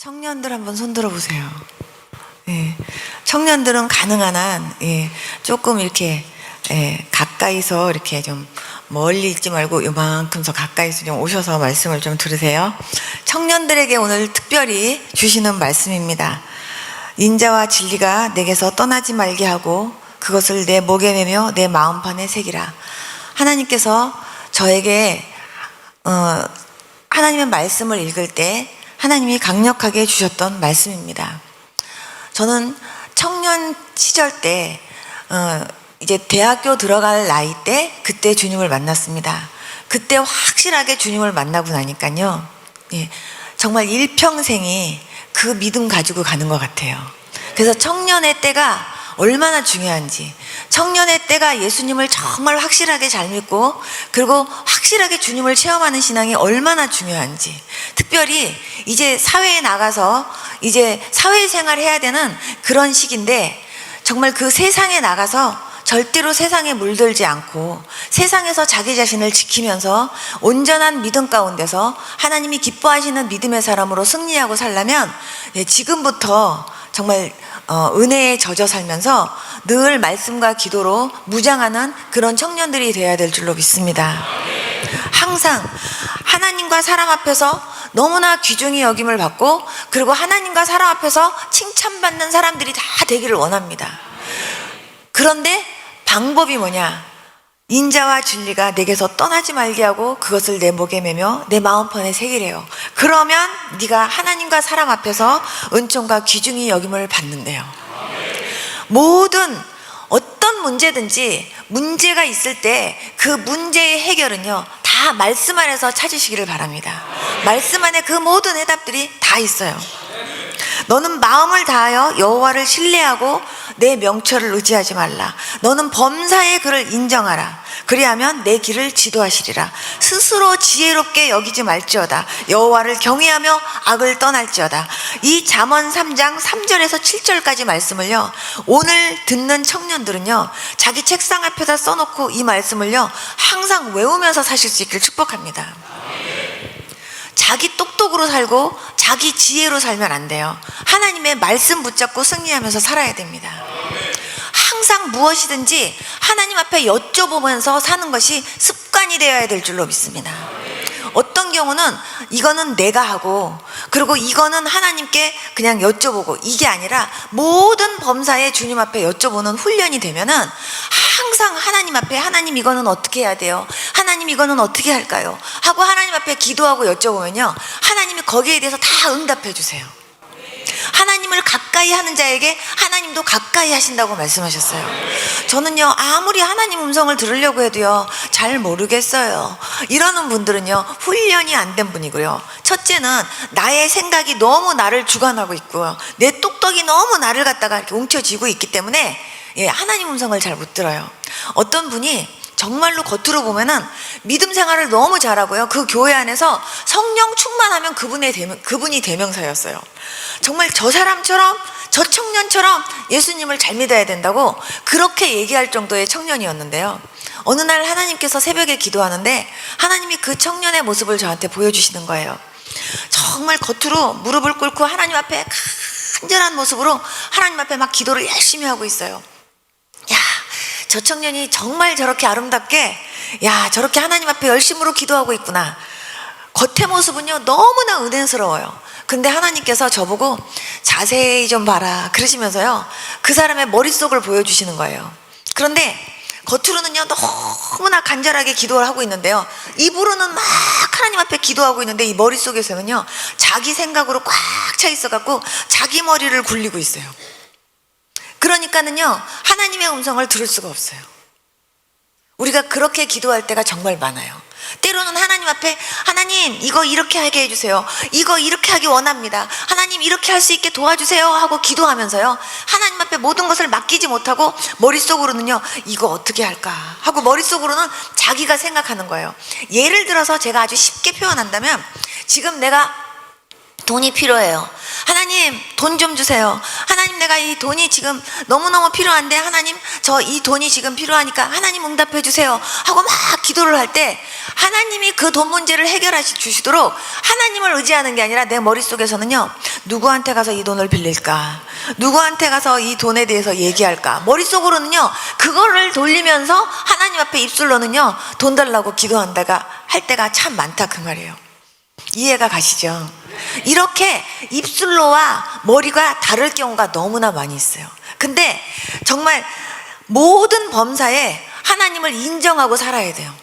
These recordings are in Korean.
청년들 한번 손 들어보세요. 예, 청년들은 가능한 한 조금 이렇게 가까이서 이렇게 좀 멀리 있지 말고 요만큼서 가까이서 좀 오셔서 말씀을 좀 들으세요. 청년들에게 오늘 특별히 주시는 말씀입니다. 인자와 진리가 내게서 떠나지 말게 하고 그것을 내 목에 매며 내 마음판에 새기라. 하나님께서 저에게 하나님의 말씀을 읽을 때 하나님이 강력하게 주셨던 말씀입니다. 저는 청년 시절 때 이제 대학교 들어갈 나이 때 그때 주님을 만났습니다. 그때 확실하게 주님을 만나고 나니까요, 정말 일평생이 그 믿음 가지고 가는 것 같아요. 그래서 청년의 때가 얼마나 중요한지, 청년의 때가 예수님을 정말 확실하게 잘 믿고 그리고 확실하게 주님을 체험하는 신앙이 얼마나 중요한지, 특별히 이제 사회에 나가서 이제 사회생활 해야 되는 그런 시기인데 정말 그 세상에 나가서 절대로 세상에 물들지 않고 세상에서 자기 자신을 지키면서 온전한 믿음 가운데서 하나님이 기뻐하시는 믿음의 사람으로 승리하고 살려면 지금부터 정말 은혜에 젖어 살면서 늘 말씀과 기도로 무장하는 그런 청년들이 되어야 될 줄로 믿습니다. 항상 하나님과 사람 앞에서 너무나 귀중히 여김을 받고 그리고 하나님과 사람 앞에서 칭찬받는 사람들이 다 되기를 원합니다. 그런데 방법이 뭐냐? 인자와 진리가 내게서 떠나지 말게 하고 그것을 내 목에 매며 내 마음판에 새기래요. 그러면 네가 하나님과 사람 앞에서 은총과 귀중히 여김을 받는데요. 모든 어떤 문제든지 문제가 있을 때 그 문제의 해결은요 다 말씀 안에서 찾으시기를 바랍니다. 말씀 안에 그 모든 해답들이 다 있어요. 너는 마음을 다하여 여호와를 신뢰하고 내 명철을 의지하지 말라. 너는 범사의 그를 인정하라. 그리하면 내 길을 지도하시리라. 스스로 지혜롭게 여기지 말지어다. 여호와를 경외하며 악을 떠날지어다. 이 잠언 3장 3절에서 7절까지 말씀을요, 오늘 듣는 청년들은요 자기 책상 앞에다 써놓고 이 말씀을요 항상 외우면서 사실 수 있기를 축복합니다. 자기 똑똑으로 살고 자기 지혜로 살면 안 돼요. 하나님의 말씀 붙잡고 승리하면서 살아야 됩니다. 항상 무엇이든지 하나님 앞에 여쭤보면서 사는 것이 습관이 되어야 될 줄로 믿습니다. 어떤 경우는 이거는 내가 하고 그리고 이거는 하나님께 그냥 여쭤보고 이게 아니라 모든 범사에 주님 앞에 여쭤보는 훈련이 되면은 항상 하나님 앞에 하나님 이거는 어떻게 해야 돼요? 하나님 이거는 어떻게 할까요? 하고 하나님 앞에 기도하고 여쭤보면요 하나님이 거기에 대해서 다 응답해 주세요. 하나님을 가까이 하는 자에게 하나님도 가까이 하신다고 말씀하셨어요. 저는요 아무리 하나님 음성을 들으려고 해도요 잘 모르겠어요 이러는 분들은요 훈련이 안 된 분이고요. 첫째는 나의 생각이 너무 나를 주관하고 있고요, 내 똑똑이 너무 나를 갖다가 이렇게 움켜쥐고 있기 때문에 하나님 음성을 잘 못 들어요. 어떤 분이 정말로 겉으로 보면은 믿음 생활을 너무 잘하고요, 그 교회 안에서 성령 충만하면 그분이 대명사였어요. 정말 저 사람처럼 저 청년처럼 예수님을 잘 믿어야 된다고 그렇게 얘기할 정도의 청년이었는데요, 어느 날 하나님께서 새벽에 기도하는데 하나님이 그 청년의 모습을 저한테 보여주시는 거예요. 정말 겉으로 무릎을 꿇고 하나님 앞에 간절한 모습으로 하나님 앞에 막 기도를 열심히 하고 있어요. 야, 저 청년이 정말 저렇게 아름답게 저렇게 하나님 앞에 열심으로 기도하고 있구나. 겉의 모습은요 너무나 은혜스러워요. 근데 하나님께서 저보고 자세히 좀 봐라 그러시면서요 그 사람의 머릿속을 보여주시는 거예요. 그런데 겉으로는요 너무나 간절하게 기도를 하고 있는데요, 입으로는 막 하나님 앞에 기도하고 있는데 이 머릿속에서는요 자기 생각으로 꽉 차 있어갖고 자기 머리를 굴리고 있어요. 그러니까는요 하나님의 음성을 들을 수가 없어요. 우리가 그렇게 기도할 때가 정말 많아요. 때로는 하나님 앞에 하나님 이거 이렇게 하게 해주세요, 이거 이렇게 하기 원합니다, 하나님 이렇게 할 수 있게 도와주세요 하고 기도하면서요 하나님 앞에 모든 것을 맡기지 못하고 머릿속으로는요 이거 어떻게 할까 하고 머릿속으로는 자기가 생각하는 거예요. 예를 들어서 제가 아주 쉽게 표현한다면 지금 내가 돈이 필요해요. 하나님, 돈 좀 주세요. 하나님, 내가 이 돈이 지금 너무너무 필요한데, 하나님, 저 이 돈이 지금 필요하니까 하나님 응답해 주세요 하고 막 기도를 할 때 하나님이 그 돈 문제를 해결해 주시도록 하나님을 의지하는 게 아니라 내 머릿속에서는요, 누구한테 가서 이 돈을 빌릴까, 누구한테 가서 이 돈에 대해서 얘기할까, 머릿속으로는요 그거를 돌리면서 하나님 앞에 입술로는요 돈 달라고 기도한다가 할 때가 참 많다, 그 말이에요. 이해가 가시죠? 이렇게 입술로와 머리가 다를 경우가 너무나 많이 있어요. 근데 정말 모든 범사에 하나님을 인정하고 살아야 돼요.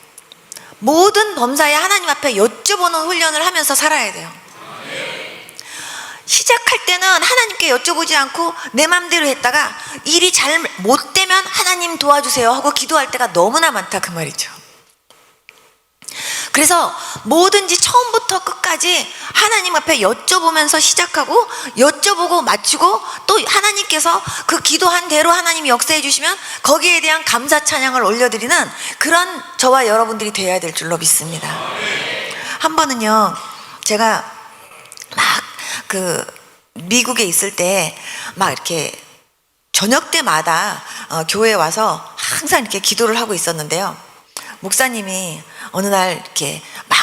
모든 범사에 하나님 앞에 여쭤보는 훈련을 하면서 살아야 돼요. 시작할 때는 하나님께 여쭤보지 않고 내 맘대로 했다가 일이 잘 못 되면 하나님 도와주세요 하고 기도할 때가 너무나 많다, 그 말이죠. 그래서 뭐든지 처음부터 끝까지 하나님 앞에 여쭤보면서 시작하고, 여쭤보고 마치고, 또 하나님께서 그 기도한 대로 하나님이 역사해 주시면 거기에 대한 감사 찬양을 올려드리는 그런 저와 여러분들이 되어야 될 줄로 믿습니다. 한 번은요, 제가 막 미국에 있을 때 막 이렇게 저녁 때마다 교회에 와서 항상 이렇게 기도를 하고 있었는데요, 목사님이 어느 날 이렇게 막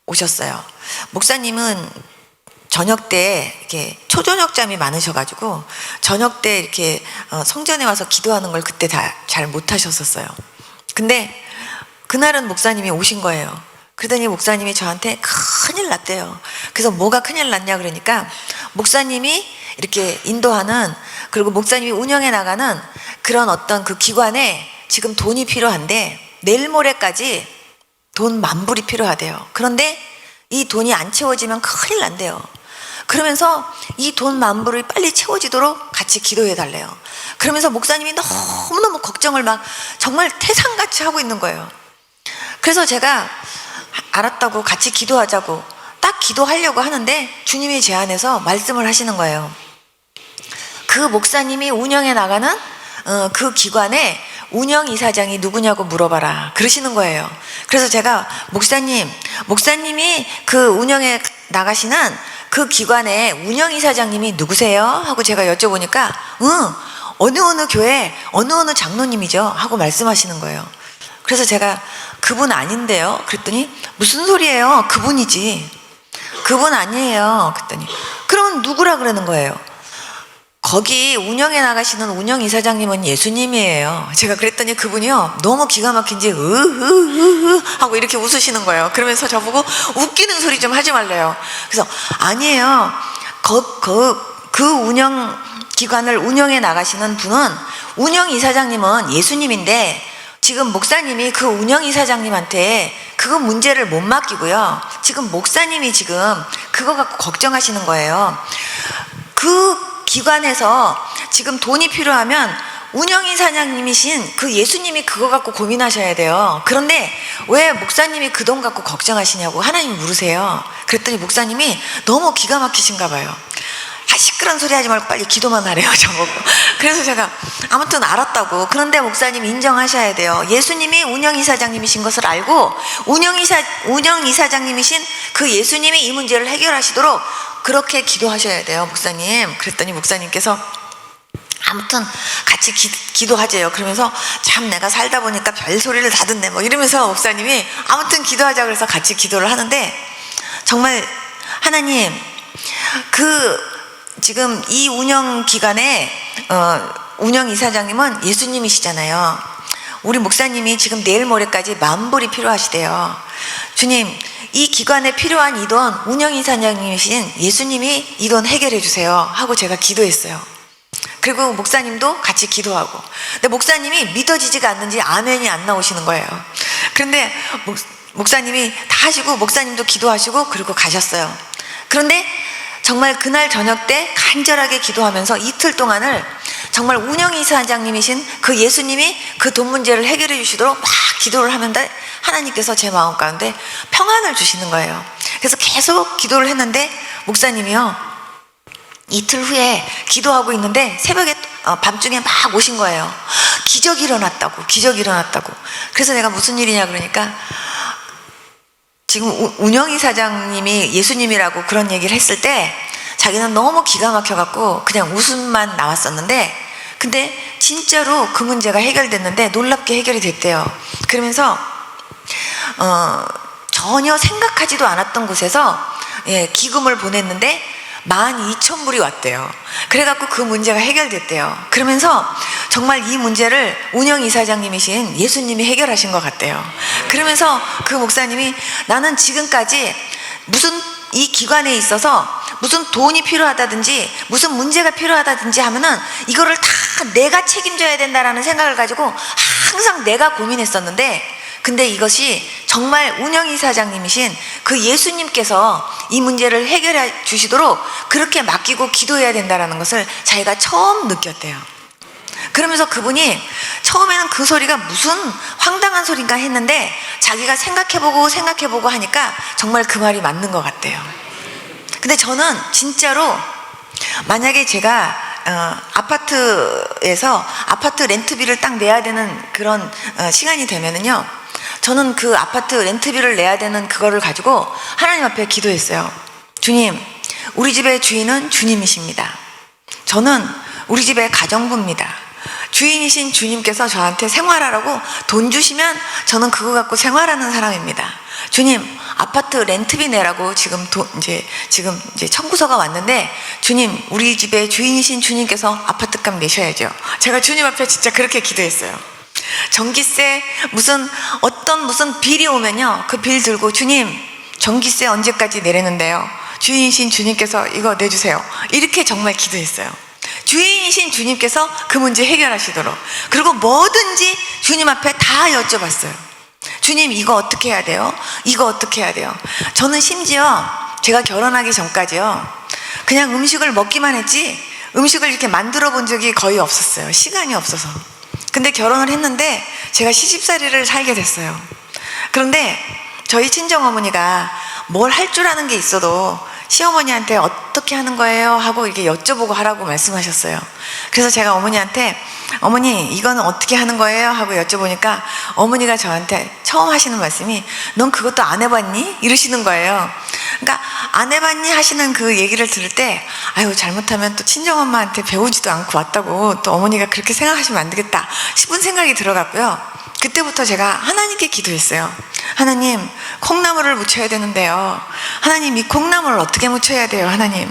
오셨어요. 목사님은 저녁 때 이렇게 초저녁잠이 많으셔가지고 저녁 때 이렇게 성전에 와서 기도하는 걸 그때 다 잘 못하셨었어요. 근데 그날은 목사님이 오신 거예요. 그러더니 목사님이 저한테 큰일 났대요. 그래서 뭐가 큰일 났냐 그러니까, 목사님이 이렇게 인도하는, 그리고 목사님이 운영해 나가는 그런 어떤 그 기관에 지금 돈이 필요한데 내일 모레까지 돈 10,000불이 필요하대요. 그런데 이 돈이 안 채워지면 큰일 난대요. 그러면서 이 돈 10,000불이 빨리 채워지도록 같이 기도해 달래요. 그러면서 목사님이 너무너무 걱정을 막 정말 태산같이 하고 있는 거예요. 그래서 제가 알았다고 같이 기도하자고 딱 기도하려고 하는데 주님이 제 안에서 말씀을 하시는 거예요. 그 목사님이 운영해 나가는 그 기관에 운영이사장이 누구냐고 물어봐라 그러시는 거예요. 그래서 제가 목사님이 그 운영에 나가시는 그 기관의 운영이사장님이 누구세요? 하고 제가 여쭤보니까 어느 교회 어느 장로님이죠 하고 말씀하시는 거예요. 그래서 제가 그분 아닌데요 그랬더니, 무슨 소리예요, 그분이지. 그분 아니에요 그랬더니, 그럼 누구라 그러는 거예요. 거기 운영에 나가시는 운영이사장님은 예수님이에요. 제가 그랬더니 그분이요 너무 기가 막힌지 하고 이렇게 웃으시는 거예요. 그러면서 저보고 웃기는 소리 좀 하지 말래요. 그래서 아니에요, 그 운영기관을 운영해 나가시는 분은, 운영이사장님은 예수님인데 지금 목사님이 그 운영이사장님한테 그거 문제를 못 맡기고요, 지금 목사님이 지금 그거 갖고 걱정하시는 거예요. 그 기관에서 지금 돈이 필요하면 운영이사장님이신 그 예수님이 그거 갖고 고민하셔야 돼요. 그런데 왜 목사님이 그 돈 갖고 걱정하시냐고 하나님 물으세요. 그랬더니 목사님이 너무 기가 막히신가 봐요. 시끄러운 소리 하지 말고 빨리 기도만 하래요, 저보고. 그래서 제가 아무튼 알았다고. 그런데 목사님 인정하셔야 돼요. 예수님이 운영이사장님이신 것을 알고 운영이사장님이신 그 예수님이 이 문제를 해결하시도록 그렇게 기도하셔야 돼요, 목사님. 그랬더니 목사님께서 아무튼 같이 기도하재요. 그러면서 참 내가 살다 보니까 별소리를 다 듣네 뭐 이러면서 목사님이 아무튼 기도하자 그래서 같이 기도를 하는데, 정말 하나님, 지금 이 운영기관의 운영이사장님은 예수님이시잖아요. 우리 목사님이 지금 내일 모레까지 10,000불이 필요하시대요. 주님, 이 기관에 필요한 이 돈 운영이사장님이신 예수님이 이 돈 해결해 주세요 하고 제가 기도했어요. 그리고 목사님도 같이 기도하고. 근데 목사님이 믿어지지가 않는지 아멘이 안 나오시는 거예요. 그런데 목사님이 다 하시고 목사님도 기도하시고 그리고 가셨어요. 그런데 정말 그날 저녁 때 간절하게 기도하면서 이틀 동안을 정말 운영이사장님이신 그 예수님이 그 돈 문제를 해결해 주시도록 막 기도를 하는데 하나님께서 제 마음 가운데 평안을 주시는 거예요. 그래서 계속 기도를 했는데 목사님이요 이틀 후에 기도하고 있는데 새벽에 밤중에 막 오신 거예요. 기적이 일어났다고. 그래서 내가 무슨 일이냐 그러니까 지금 운영이사장님이 예수님이라고 그런 얘기를 했을 때 자기는 너무 기가 막혀갖고 그냥 웃음만 나왔었는데, 근데 진짜로 그 문제가 해결됐는데 놀랍게 해결이 됐대요. 그러면서 전혀 생각하지도 않았던 곳에서 기금을 보냈는데 12,000불이 왔대요. 그래갖고 그 문제가 해결됐대요. 그러면서 정말 이 문제를 운영이사장님이신 예수님이 해결하신 것 같대요. 그러면서 그 목사님이 나는 지금까지 무슨 이 기관에 있어서 무슨 돈이 필요하다든지 무슨 문제가 필요하다든지 하면은 이거를 다 내가 책임져야 된다라는 생각을 가지고 항상 내가 고민했었는데, 근데 이것이 정말 운영이사장님이신 그 예수님께서 이 문제를 해결해 주시도록 그렇게 맡기고 기도해야 된다는 것을 자기가 처음 느꼈대요. 그러면서 그분이 처음에는 그 소리가 무슨 황당한 소린가 했는데 자기가 생각해보고 하니까 정말 그 말이 맞는 것 같대요. 근데 저는 진짜로 만약에 제가 아파트에서 아파트 렌트비를 딱 내야 되는 그런 시간이 되면은요, 저는 그 아파트 렌트비를 내야 되는 그거를 가지고 하나님 앞에 기도했어요. 주님, 우리 집의 주인은 주님이십니다. 저는 우리 집의 가정부입니다. 주인이신 주님께서 저한테 생활하라고 돈 주시면 저는 그거 갖고 생활하는 사람입니다. 주님, 아파트 렌트비 내라고 지금 청구서가 왔는데, 주님, 우리 집의 주인이신 주님께서 아파트값 내셔야죠. 제가 주님 앞에 진짜 그렇게 기도했어요. 전기세 무슨 빌이 오면요, 그 빌 들고 주님, 전기세 언제까지 내리는데요, 주인이신 주님께서 이거 내주세요. 이렇게 정말 기도했어요. 주인이신 주님께서 그 문제 해결하시도록. 그리고 뭐든지 주님 앞에 다 여쭤봤어요. 주님, 이거 어떻게 해야 돼요? 이거 어떻게 해야 돼요? 저는 심지어 제가 결혼하기 전까지요, 그냥 음식을 먹기만 했지 음식을 이렇게 만들어 본 적이 거의 없었어요. 시간이 없어서. 근데 결혼을 했는데 제가 시집살이를 살게 됐어요. 그런데 저희 친정어머니가 뭘 할 줄 아는 게 있어도 시어머니한테 어떻게 하는 거예요? 하고 이렇게 여쭤보고 하라고 말씀하셨어요. 그래서 제가 어머니한테 어머니, 이거는 어떻게 하는 거예요? 하고 여쭤보니까 어머니가 저한테 처음 하시는 말씀이 넌 그것도 안 해봤니? 이러시는 거예요. 그러니까 안 해봤니? 하시는 그 얘기를 들을 때 아유, 잘못하면 또 친정엄마한테 배우지도 않고 왔다고 또 어머니가 그렇게 생각하시면 안 되겠다 싶은 생각이 들어갔고요. 그때부터 제가 하나님께 기도했어요. 하나님, 콩나물을 무쳐야 되는데요, 하나님, 이 콩나물을 어떻게 무쳐야 돼요? 하나님,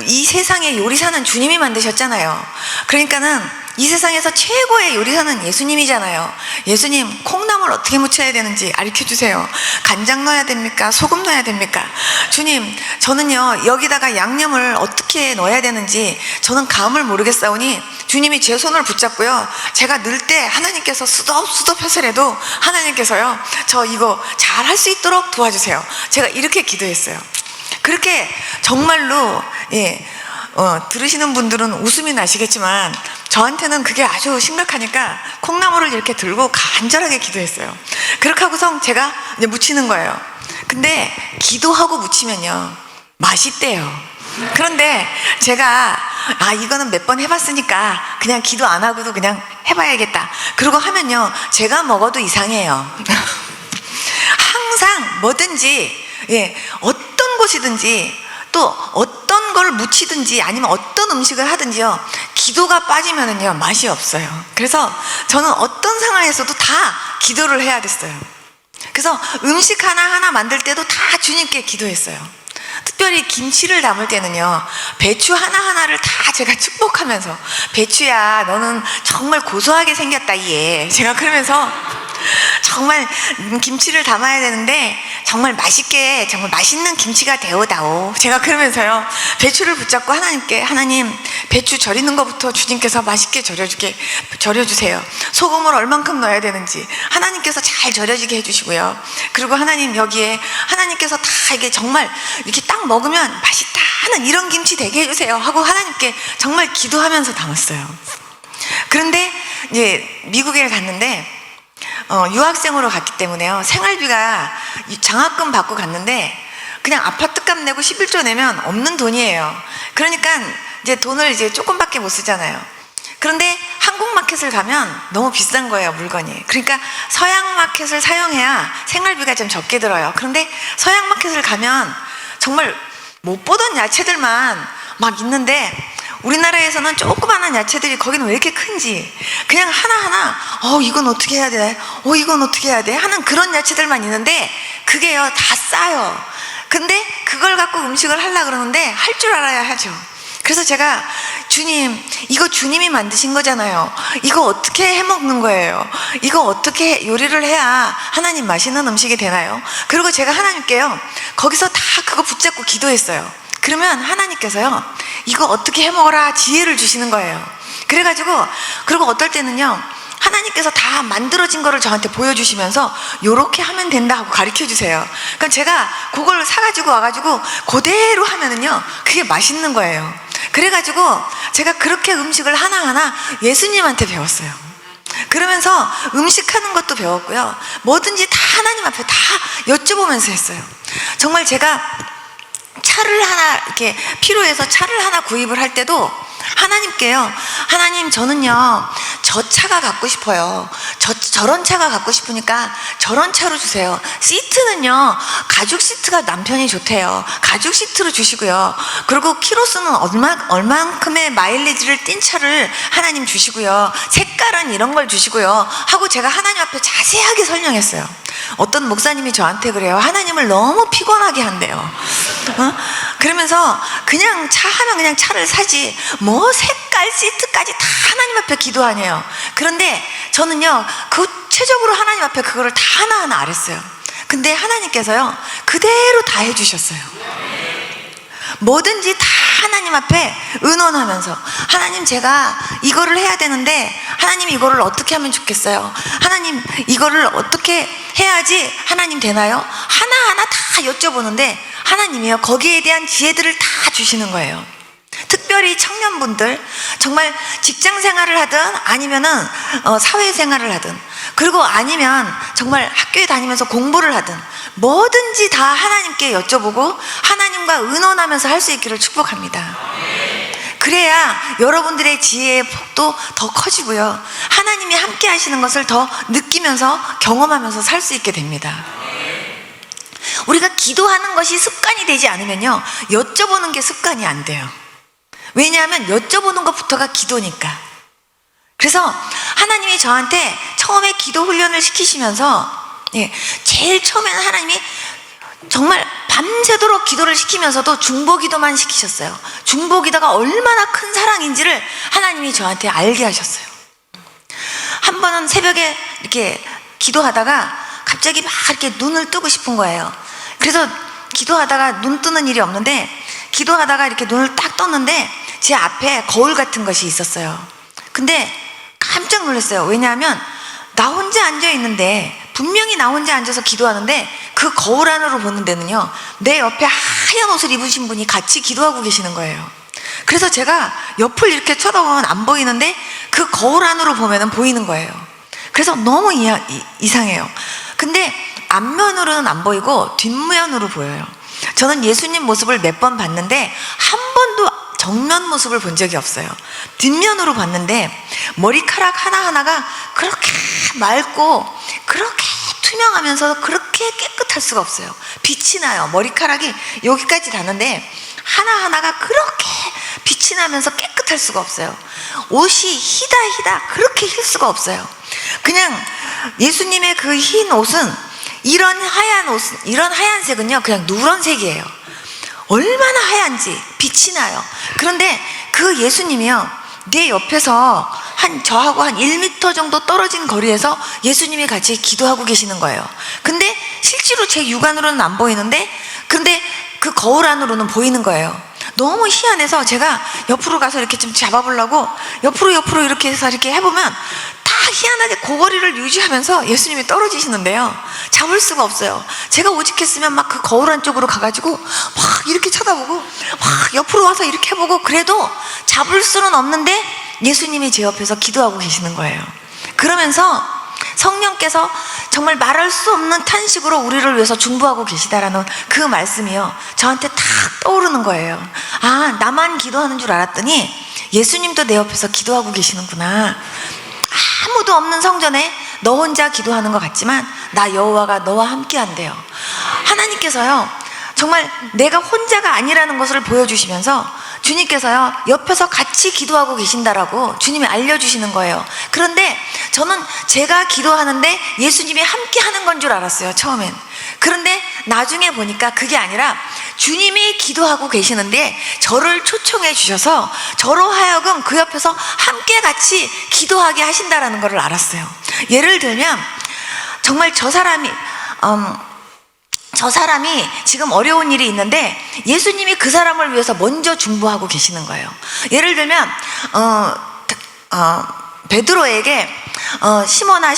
이 세상에 요리사는 주님이 만드셨잖아요. 그러니까는 이 세상에서 최고의 요리사는 예수님이잖아요. 예수님, 콩나물 어떻게 무쳐야 되는지 가르쳐주세요. 간장 넣어야 됩니까? 소금 넣어야 됩니까? 주님, 저는요, 여기다가 양념을 어떻게 넣어야 되는지 저는 감을 모르겠사오니 주님이 제 손을 붙잡고요, 제가 넣을 때 하나님께서 수덥수덥 하시라도 하나님께서요, 저 이거 잘 할 수 있도록 도와주세요. 제가 이렇게 기도했어요. 그렇게 정말로 들으시는 분들은 웃음이 나시겠지만 저한테는 그게 아주 심각하니까 콩나물을 이렇게 들고 간절하게 기도했어요. 그렇게 하고서 제가 이제 무치는 거예요. 근데 기도하고 무치면요, 맛있대요. 그런데 제가 이거는 몇 번 해봤으니까 그냥 기도 안 하고도 그냥 해봐야겠다 그러고 하면요, 제가 먹어도 이상해요. 항상 뭐든지 어떤 곳이든지 또 어떤 걸 무치든지 아니면 어떤 음식을 하든지요, 기도가 빠지면은요 맛이 없어요. 그래서 저는 어떤 상황에서도 다 기도를 해야 됐어요. 그래서 음식 하나하나 만들 때도 다 주님께 기도했어요. 특별히 김치를 담을 때는요, 배추 하나하나를 다 제가 축복하면서 배추야, 너는 정말 고소하게 생겼다 얘, 제가 그러면서 정말 김치를 담아야 되는데 정말 맛있게, 정말 맛있는 김치가 되어다오, 제가 그러면서요 배추를 붙잡고 하나님께, 하나님, 배추 절이는 것부터 주님께서 맛있게 절여주세요. 소금을 얼만큼 넣어야 되는지 하나님께서 잘 절여지게 해주시고요. 그리고 하나님, 여기에 하나님께서 다 이게 정말 이렇게 딱 먹으면 맛있다 하는 이런 김치 되게 해주세요 하고 하나님께 정말 기도하면서 담았어요. 그런데 이제 미국에 갔는데 유학생으로 갔기 때문에요, 생활비가 장학금 받고 갔는데 그냥 아파트값 내고 11조 내면 없는 돈이에요. 그러니까 이제 돈을 이제 조금밖에 못 쓰잖아요. 그런데 한국 마켓을 가면 너무 비싼 거예요, 물건이. 그러니까 서양 마켓을 사용해야 생활비가 좀 적게 들어요. 그런데 서양 마켓을 가면 정말 못 보던 야채들만 막 있는데 우리나라에서는 조그마한 야채들이 거기는 왜 이렇게 큰지 그냥 하나하나 이건 어떻게 해야 돼? 이건 어떻게 해야 돼? 하는 그런 야채들만 있는데 그게요 다 싸요. 근데 그걸 갖고 음식을 하려고 그러는데 할 줄 알아야 하죠. 그래서 제가 주님, 이거 주님이 만드신 거잖아요. 이거 어떻게 해 먹는 거예요? 이거 어떻게 요리를 해야 하나님 맛있는 음식이 되나요? 그리고 제가 하나님께요 거기서 다 그거 붙잡고 기도했어요. 그러면 하나님께서요 이거 어떻게 해 먹어라 지혜를 주시는 거예요. 그래가지고 그리고 어떨 때는요 하나님께서 다 만들어진 거를 저한테 보여주시면서 요렇게 하면 된다 하고 가르쳐 주세요. 그럼 제가 그걸 사가지고 와가지고 그대로 하면은요 그게 맛있는 거예요. 그래가지고 제가 그렇게 음식을 하나하나 예수님한테 배웠어요. 그러면서 음식하는 것도 배웠고요. 뭐든지 다 하나님 앞에 다 여쭤보면서 했어요. 정말 제가 차를 하나 이렇게 필요해서 차를 하나 구입을 할 때도 하나님께요 하나님 저는요 저 차가 갖고 싶어요. 저런 차가 갖고 싶으니까 저런 차로 주세요. 시트는요 가죽 시트가 남편이 좋대요. 가죽 시트로 주시고요. 그리고 키로수는 얼만큼의 마일리지를 띈 차를 하나님 주시고요. 색깔은 이런 걸 주시고요 하고 제가 하나님 앞에 자세하게 설명했어요. 어떤 목사님이 저한테 그래요. 하나님을 너무 피곤하게 한대요. 그러면서 그냥 차 하면 그냥 차를 사지 뭐 색깔 시트까지 다 하나님 앞에 기도하네요. 그런데 저는요 구체적으로 하나님 앞에 그거를 다 하나하나 알았어요. 근데 하나님께서요 그대로 다 해주셨어요. 뭐든지 다 하나님 앞에 의논하면서 하나님 제가 이거를 해야 되는데 하나님 이거를 어떻게 하면 좋겠어요? 하나님 이거를 어떻게 해야지 하나님 되나요? 하나하나 다 여쭤보는데 하나님이요 거기에 대한 지혜들을 다 주시는 거예요. 특별히 청년분들 정말 직장 생활을 하든 아니면은 사회생활을 하든 그리고 아니면 정말 학교에 다니면서 공부를 하든 뭐든지 다 하나님께 여쭤보고 하나님과 의논하면서 할 수 있기를 축복합니다. 그래야 여러분들의 지혜의 폭도 더 커지고요 하나님이 함께 하시는 것을 더 느끼면서 경험하면서 살 수 있게 됩니다. 우리가 기도하는 것이 습관이 되지 않으면요 여쭤보는 게 습관이 안 돼요. 왜냐하면 여쭤보는 것부터가 기도니까. 그래서 하나님이 저한테 처음에 기도 훈련을 시키시면서 제일 처음에는 하나님이 정말 밤새도록 기도를 시키면서도 중보기도만 시키셨어요. 중보기도가 얼마나 큰 사랑인지를 하나님이 저한테 알게 하셨어요. 한 번은 새벽에 이렇게 기도하다가 갑자기 막 이렇게 눈을 뜨고 싶은 거예요. 그래서 기도하다가 눈 뜨는 일이 없는데 기도하다가 이렇게 눈을 딱 떴는데 제 앞에 거울 같은 것이 있었어요. 근데 깜짝 놀랐어요. 왜냐하면 나 혼자 앉아 있는데 분명히 나 혼자 앉아서 기도하는데 그 거울 안으로 보는 데는요 내 옆에 하얀 옷을 입으신 분이 같이 기도하고 계시는 거예요. 그래서 제가 옆을 이렇게 쳐다보면 안 보이는데 그 거울 안으로 보면 보이는 거예요. 그래서 너무 이상해요. 근데 앞면으로는 안 보이고 뒷면으로 보여요. 저는 예수님 모습을 몇 번 봤는데 한 번도 정면 모습을 본 적이 없어요. 뒷면으로 봤는데 머리카락 하나하나가 그렇게 맑고 그렇게 투명하면서 그렇게 깨끗할 수가 없어요. 빛이 나요. 머리카락이 여기까지 닿는데 하나하나가 그렇게 빛이 나면서 깨끗할 수가 없어요. 옷이 희다 그렇게 힐 수가 없어요. 그냥 예수님의 그 흰 옷은 이런 하얀색은요 그냥 누런색이에요. 얼마나 하얀지 빛이 나요. 그런데 그 예수님이요 내 옆에서 저하고 한 1m 정도 떨어진 거리에서 예수님이 같이 기도하고 계시는 거예요. 근데 실제로 제 육안으로는 안 보이는데 근데 그 거울 안으로는 보이는 거예요. 너무 희한해서 제가 옆으로 가서 이렇게 좀 잡아보려고 옆으로 이렇게 해서 이렇게 해보면 다 희한하게 고거리를 유지하면서 예수님이 떨어지시는데요 잡을 수가 없어요. 제가 오직했으면 막 그 거울 안쪽으로 가가지고 막 이렇게 쳐다보고 막 옆으로 와서 이렇게 해보고 그래도 잡을 수는 없는데 예수님이 제 옆에서 기도하고 계시는 거예요. 그러면서 성령께서 정말 말할 수 없는 탄식으로 우리를 위해서 중보하고 계시다라는 그 말씀이요 저한테 탁 떠오르는 거예요. 아 나만 기도하는 줄 알았더니 예수님도 내 옆에서 기도하고 계시는구나. 아무도 없는 성전에 너 혼자 기도하는 것 같지만 나 여호와가 너와 함께 한대요. 하나님께서요, 정말 내가 혼자가 아니라는 것을 보여주시면서 주님께서요, 옆에서 같이 기도하고 계신다라고 주님이 알려주시는 거예요. 그런데 저는 제가 기도하는데 예수님이 함께 하는 건 줄 알았어요, 처음엔. 그런데 나중에 보니까 그게 아니라 주님이 기도하고 계시는데 저를 초청해 주셔서 저로 하여금 그 옆에서 함께 같이 기도하게 하신다라는 걸 알았어요. 예를 들면 정말 저 사람이 지금 어려운 일이 있는데 예수님이 그 사람을 위해서 먼저 중보하고 계시는 거예요. 예를 들면 베드로에게 시몬아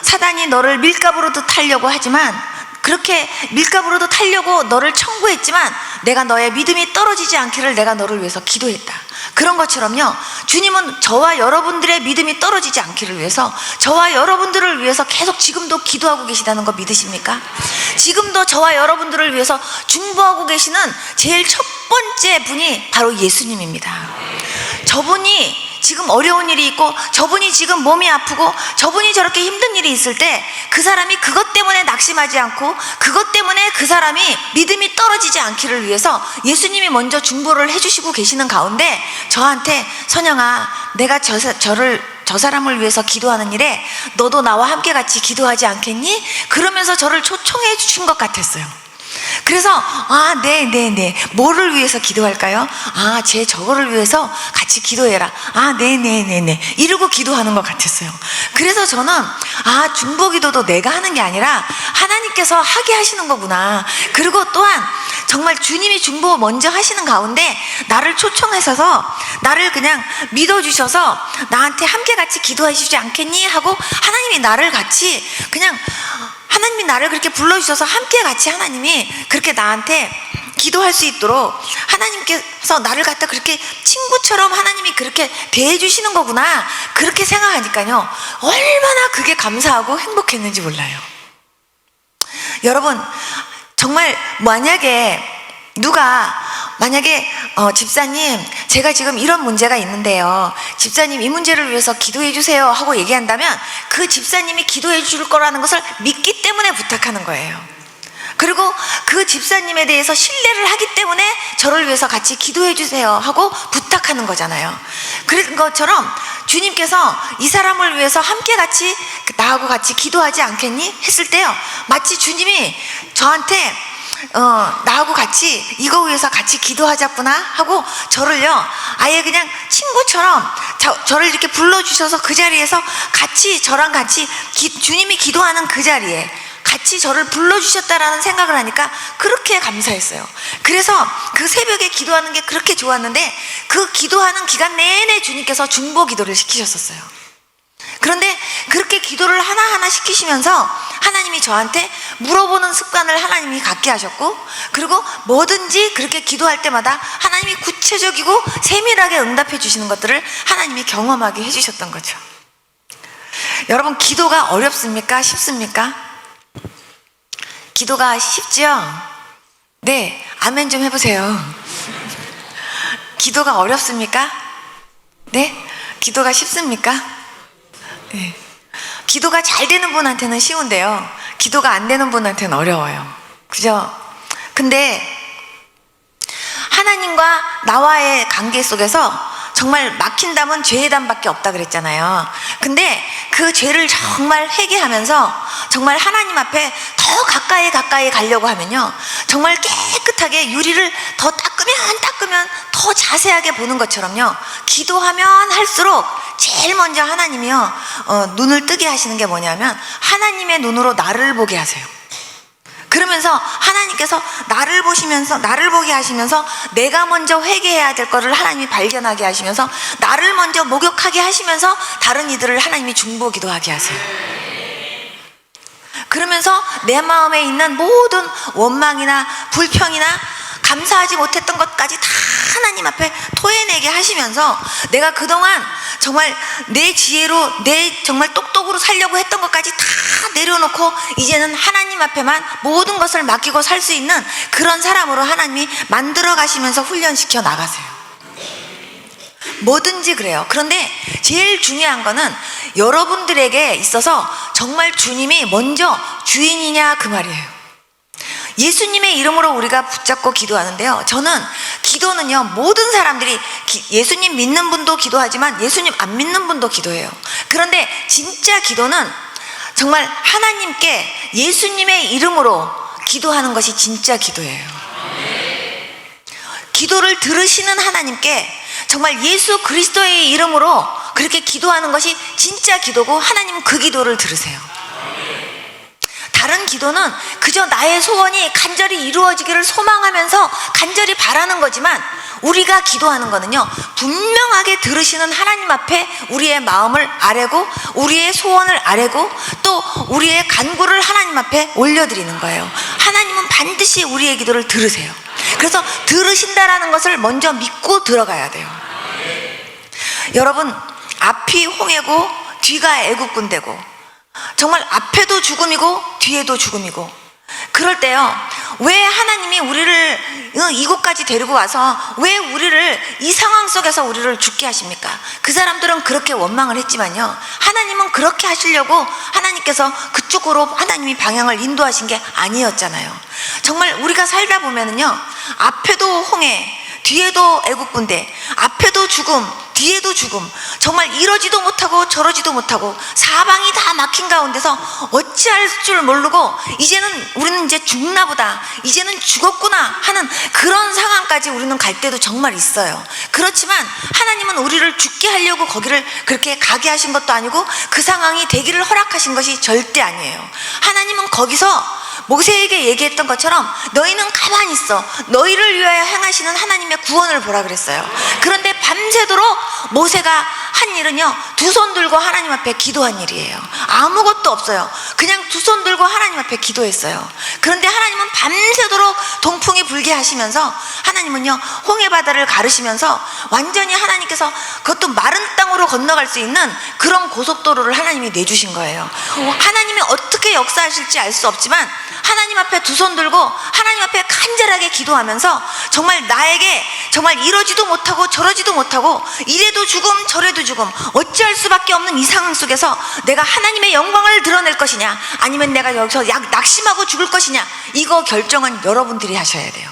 사단이 너를 밀가부로도 타려고 하지만, 그렇게 밀가부로도 타려고 너를 청구했지만 내가 너의 믿음이 떨어지지 않기를 내가 너를 위해서 기도했다. 그런 것처럼요, 주님은 저와 여러분들의 믿음이 떨어지지 않기를 위해서 저와 여러분들을 위해서 계속 지금도 기도하고 계시다는 거 믿으십니까? 지금도 저와 여러분들을 위해서 중보하고 계시는 제일 첫 번째 분이 바로 예수님입니다. 저분이 지금 어려운 일이 있고 저분이 지금 몸이 아프고 저분이 저렇게 힘든 일이 있을 때 그 사람이 그것 때문에 낙심하지 않고 그것 때문에 그 사람이 믿음이 떨어지지 않기를 위해서 예수님이 먼저 중보를 해주시고 계시는 가운데 저한테 선영아, 내가 저 사람을 위해서 기도하는 일에 너도 나와 함께 같이 기도하지 않겠니? 그러면서 저를 초청해 주신 것 같았어요. 그래서 네. 뭐를 위해서 기도할까요? 쟤 저거를 위해서 같이 기도해라. 네. 이러고 기도하는 것 같았어요. 그래서 저는 중보기도도 내가 하는 게 아니라 하나님께서 하게 하시는 거구나. 그리고 또한 정말 주님이 중보 먼저 하시는 가운데 나를 초청하셔서 나를 그냥 믿어주셔서 나한테 함께 같이 기도하시지 않겠니? 하고 하나님이 나를 같이 그냥 하나님이 나를 그렇게 불러주셔서 함께 같이 하나님이 그렇게 나한테 기도할 수 있도록 하나님께서 나를 갖다 그렇게 친구처럼 하나님이 그렇게 대해주시는 거구나, 그렇게 생각하니까요, 얼마나 그게 감사하고 행복했는지 몰라요. 여러분, 정말 만약에 집사님, 제가 지금 이런 문제가 있는데요, 집사님 이 문제를 위해서 기도해 주세요 하고 얘기한다면 그 집사님이 기도해 줄 거라는 것을 믿기 때문에 부탁하는 거예요. 그리고 그 집사님에 대해서 신뢰를 하기 때문에 저를 위해서 같이 기도해 주세요 하고 부탁하는 거잖아요. 그런 것처럼 주님께서 이 사람을 위해서 함께 같이 나하고 같이 기도하지 않겠니? 했을 때요, 마치 주님이 저한테 나하고 같이 이거 위해서 같이 기도하자꾸나 하고 저를요, 아예 그냥 친구처럼 저를 이렇게 불러주셔서 그 자리에서 같이 저랑 같이 주님이 기도하는 그 자리에 같이 저를 불러주셨다라는 생각을 하니까 그렇게 감사했어요. 그래서 그 새벽에 기도하는 게 그렇게 좋았는데 그 기도하는 기간 내내 주님께서 중보 기도를 시키셨었어요. 그런데 그렇게 기도를 하나하나 시키시면서 하나님이 저한테 물어보는 습관을 하나님이 갖게 하셨고, 그리고 뭐든지 그렇게 기도할 때마다 하나님이 구체적이고 세밀하게 응답해 주시는 것들을 하나님이 경험하게 해주셨던 거죠. 여러분, 기도가 어렵습니까? 쉽습니까? 기도가 쉽죠? 네, 아멘 좀 해보세요. 기도가 어렵습니까? 네? 기도가 쉽습니까? 네. 기도가 잘 되는 분한테는 쉬운데요, 기도가 안 되는 분한테는 어려워요. 그죠? 근데 하나님과 나와의 관계 속에서 정말 막힌 담은 죄의 담밖에 없다 그랬잖아요. 근데 그 죄를 정말 회개하면서 정말 하나님 앞에 더 가까이 가려고 하면요, 정말 깨끗하게 유리를 더 닦으면 더 자세하게 보는 것처럼요, 기도하면 할수록 제일 먼저 하나님이요, 눈을 뜨게 하시는 게 뭐냐면 하나님의 눈으로 나를 보게 하세요. 그러면서 하나님께서 나를 보게 하시면서 내가 먼저 회개해야 될 거를 하나님이 발견하게 하시면서 나를 먼저 목욕하게 하시면서 다른 이들을 하나님이 중보 기도하게 하세요. 그러면서 내 마음에 있는 모든 원망이나 불평이나 감사하지 못했던 것까지 다 하나님 앞에 토해내게 하시면서 내가 그동안 정말 내 지혜로 내 정말 똑똑으로 살려고 했던 것까지 다 내려놓고 이제는 하나님 앞에만 모든 것을 맡기고 살 수 있는 그런 사람으로 하나님이 만들어 가시면서 훈련시켜 나가세요. 뭐든지 그래요. 그런데 제일 중요한 거는 여러분들에게 있어서 정말 주님이 먼저 주인이냐 그 말이에요. 예수님의 이름으로 우리가 붙잡고 기도하는데요, 저는 기도는요, 모든 사람들이 예수님 믿는 분도 기도하지만 예수님 안 믿는 분도 기도해요. 그런데 진짜 기도는 정말 하나님께 예수님의 이름으로 기도하는 것이 진짜 기도예요. 기도를 들으시는 하나님께 정말 예수 그리스도의 이름으로 그렇게 기도하는 것이 진짜 기도고, 하나님은 그 기도를 들으세요. 다른 기도는 그저 나의 소원이 간절히 이루어지기를 소망하면서 간절히 바라는 거지만, 우리가 기도하는 거는요, 분명하게 들으시는 하나님 앞에 우리의 마음을 아뢰고 우리의 소원을 아뢰고 또 우리의 간구를 하나님 앞에 올려드리는 거예요. 하나님은 반드시 우리의 기도를 들으세요. 그래서 들으신다라는 것을 먼저 믿고 들어가야 돼요. 여러분, 앞이 홍해고 뒤가 애국군대고, 정말 앞에도 죽음이고 뒤에도 죽음이고, 그럴 때요, 왜 하나님이 우리를 이곳까지 데리고 와서 왜 우리를 이 상황 속에서 우리를 죽게 하십니까? 그 사람들은 그렇게 원망을 했지만요, 하나님은 그렇게 하시려고 하나님께서 그쪽으로 하나님이 방향을 인도하신 게 아니었잖아요. 정말 우리가 살다 보면은요, 앞에도 홍해, 뒤에도 애국군대, 앞에도 죽음, 뒤에도 죽음, 정말 이러지도 못하고 저러지도 못하고 사방이 다 막힌 가운데서 어찌할 줄 모르고 이제는 우리는 이제 죽나 보다, 이제는 죽었구나 하는 그런 상황까지 우리는 갈 때도 정말 있어요. 그렇지만 하나님은 우리를 죽게 하려고 거기를 그렇게 가게 하신 것도 아니고 그 상황이 되기를 허락하신 것이 절대 아니에요. 하나님은 거기서 모세에게 얘기했던 것처럼 너희는 가만히 있어, 너희를 위하여 행하시는 하나님의 구원을 보라 그랬어요. 그런데 밤새도록 모세가 한 일은요, 두 손 들고 하나님 앞에 기도한 일이에요. 아무것도 없어요. 그냥 두 손 들고 하나님 앞에 기도했어요. 그런데 하나님은 밤새도록 동풍이 불게 하시면서, 하나님은요, 홍해 바다를 가르시면서 완전히 하나님께서 그것도 마른 땅으로 건너갈 수 있는 그런 고속도로를 하나님이 내주신 거예요. 하나님이 어떻게 역사하실지 알 수 없지만 하나님 앞에 두 손 들고 하나님 앞에 간절하게 기도하면서 정말 나에게 정말 이러지도 못하고 저러지도 못하고 이래도 죽음 저래도 죽음 어찌할 수밖에 없는 이 상황 속에서 내가 하나님의 영광을 드러낼 것이냐, 아니면 내가 여기서 낙심하고 죽을 것이냐, 이거 결정은 여러분들이 하셔야 돼요.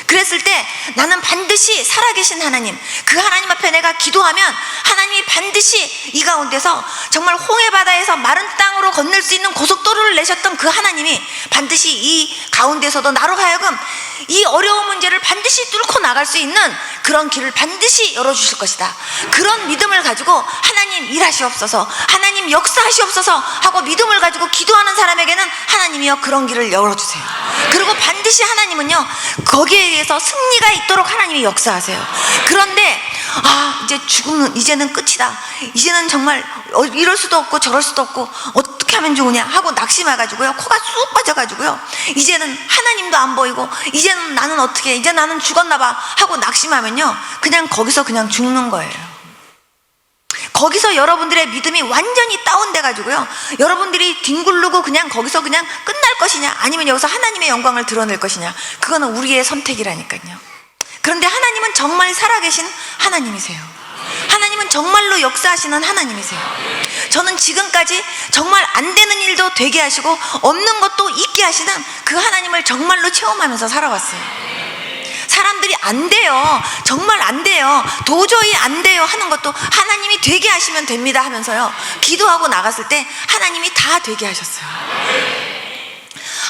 그랬을 때 나는 반드시 살아계신 하나님, 그 하나님 앞에 내가 기도하면 하나님이 반드시 이 가운데서 정말 홍해바다에서 마른 땅으로 건널 수 있는 고속도로를 내셨던 그 하나님이 반드시 이 가운데서도 나로 하여금 이 어려운 문제를 반드시 뚫고 나갈 수 있는 그런 길을 반드시 열어주실 것이다. 그런 믿음을 가지고 하나님 일하시옵소서, 하나님 역사하시옵소서 하고 믿음을 가지고 기도하는 사람에게는 하나님이여 그런 길을 열어주세요. 그리고 반드시 하나님은요, 거기에 의해서 승리가 있도록 하나님이 역사하세요. 그런데 이제 죽음은 이제는 끝이다, 이제는 정말 이럴 수도 없고 저럴 수도 없고 어떻게 하면 좋으냐 하고 낙심해가지고요, 코가 쑥 빠져가지고요, 이제는 하나님도 안 보이고 이제는 나는 어떻게, 이제 나는 죽었나 봐 하고 낙심하면요, 그냥 거기서 그냥 죽는 거예요. 거기서 여러분들의 믿음이 완전히 다운돼 가지고요, 여러분들이 뒹굴르고 그냥 거기서 그냥 끝날 것이냐, 아니면 여기서 하나님의 영광을 드러낼 것이냐, 그거는 우리의 선택이라니까요. 그런데 하나님은 정말 살아계신 하나님이세요. 하나님은 정말로 역사하시는 하나님이세요. 저는 지금까지 정말 안 되는 일도 되게 하시고 없는 것도 있게 하시는 그 하나님을 정말로 체험하면서 살아왔어요. 사람들이 안 돼요, 정말 안 돼요, 도저히 안 돼요 하는 것도 하나님이 되게 하시면 됩니다 하면서요, 기도하고 나갔을 때 하나님이 다 되게 하셨어요.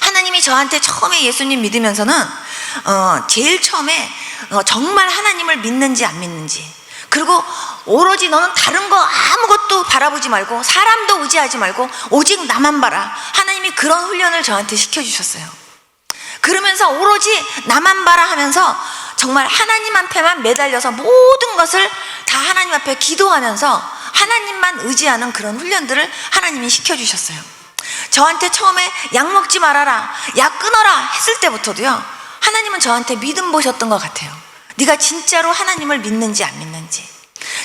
하나님이 저한테 처음에 예수님 믿으면서는 제일 처음에 정말 하나님을 믿는지 안 믿는지, 그리고 오로지 너는 다른 거 아무것도 바라보지 말고 사람도 의지하지 말고 오직 나만 봐라, 하나님이 그런 훈련을 저한테 시켜주셨어요. 그러면서 오로지 나만 봐라 하면서 정말 하나님한테만 매달려서 모든 것을 다 하나님 앞에 기도하면서 하나님만 의지하는 그런 훈련들을 하나님이 시켜주셨어요. 저한테 처음에 약 먹지 말아라, 약 끊어라 했을 때부터도요, 하나님은 저한테 믿음 보셨던 것 같아요. 네가 진짜로 하나님을 믿는지 안 믿는지.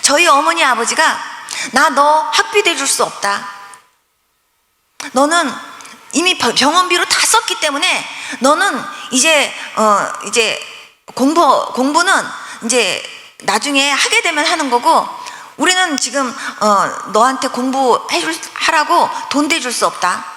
저희 어머니 아버지가 나 너 학비 대줄 수 없다, 너는 이미 병원비로 다 썼기 때문에 너는 이제 공부는 이제 나중에 하게 되면 하는 거고, 우리는 지금 너한테 하라고 돈 대줄 수 없다,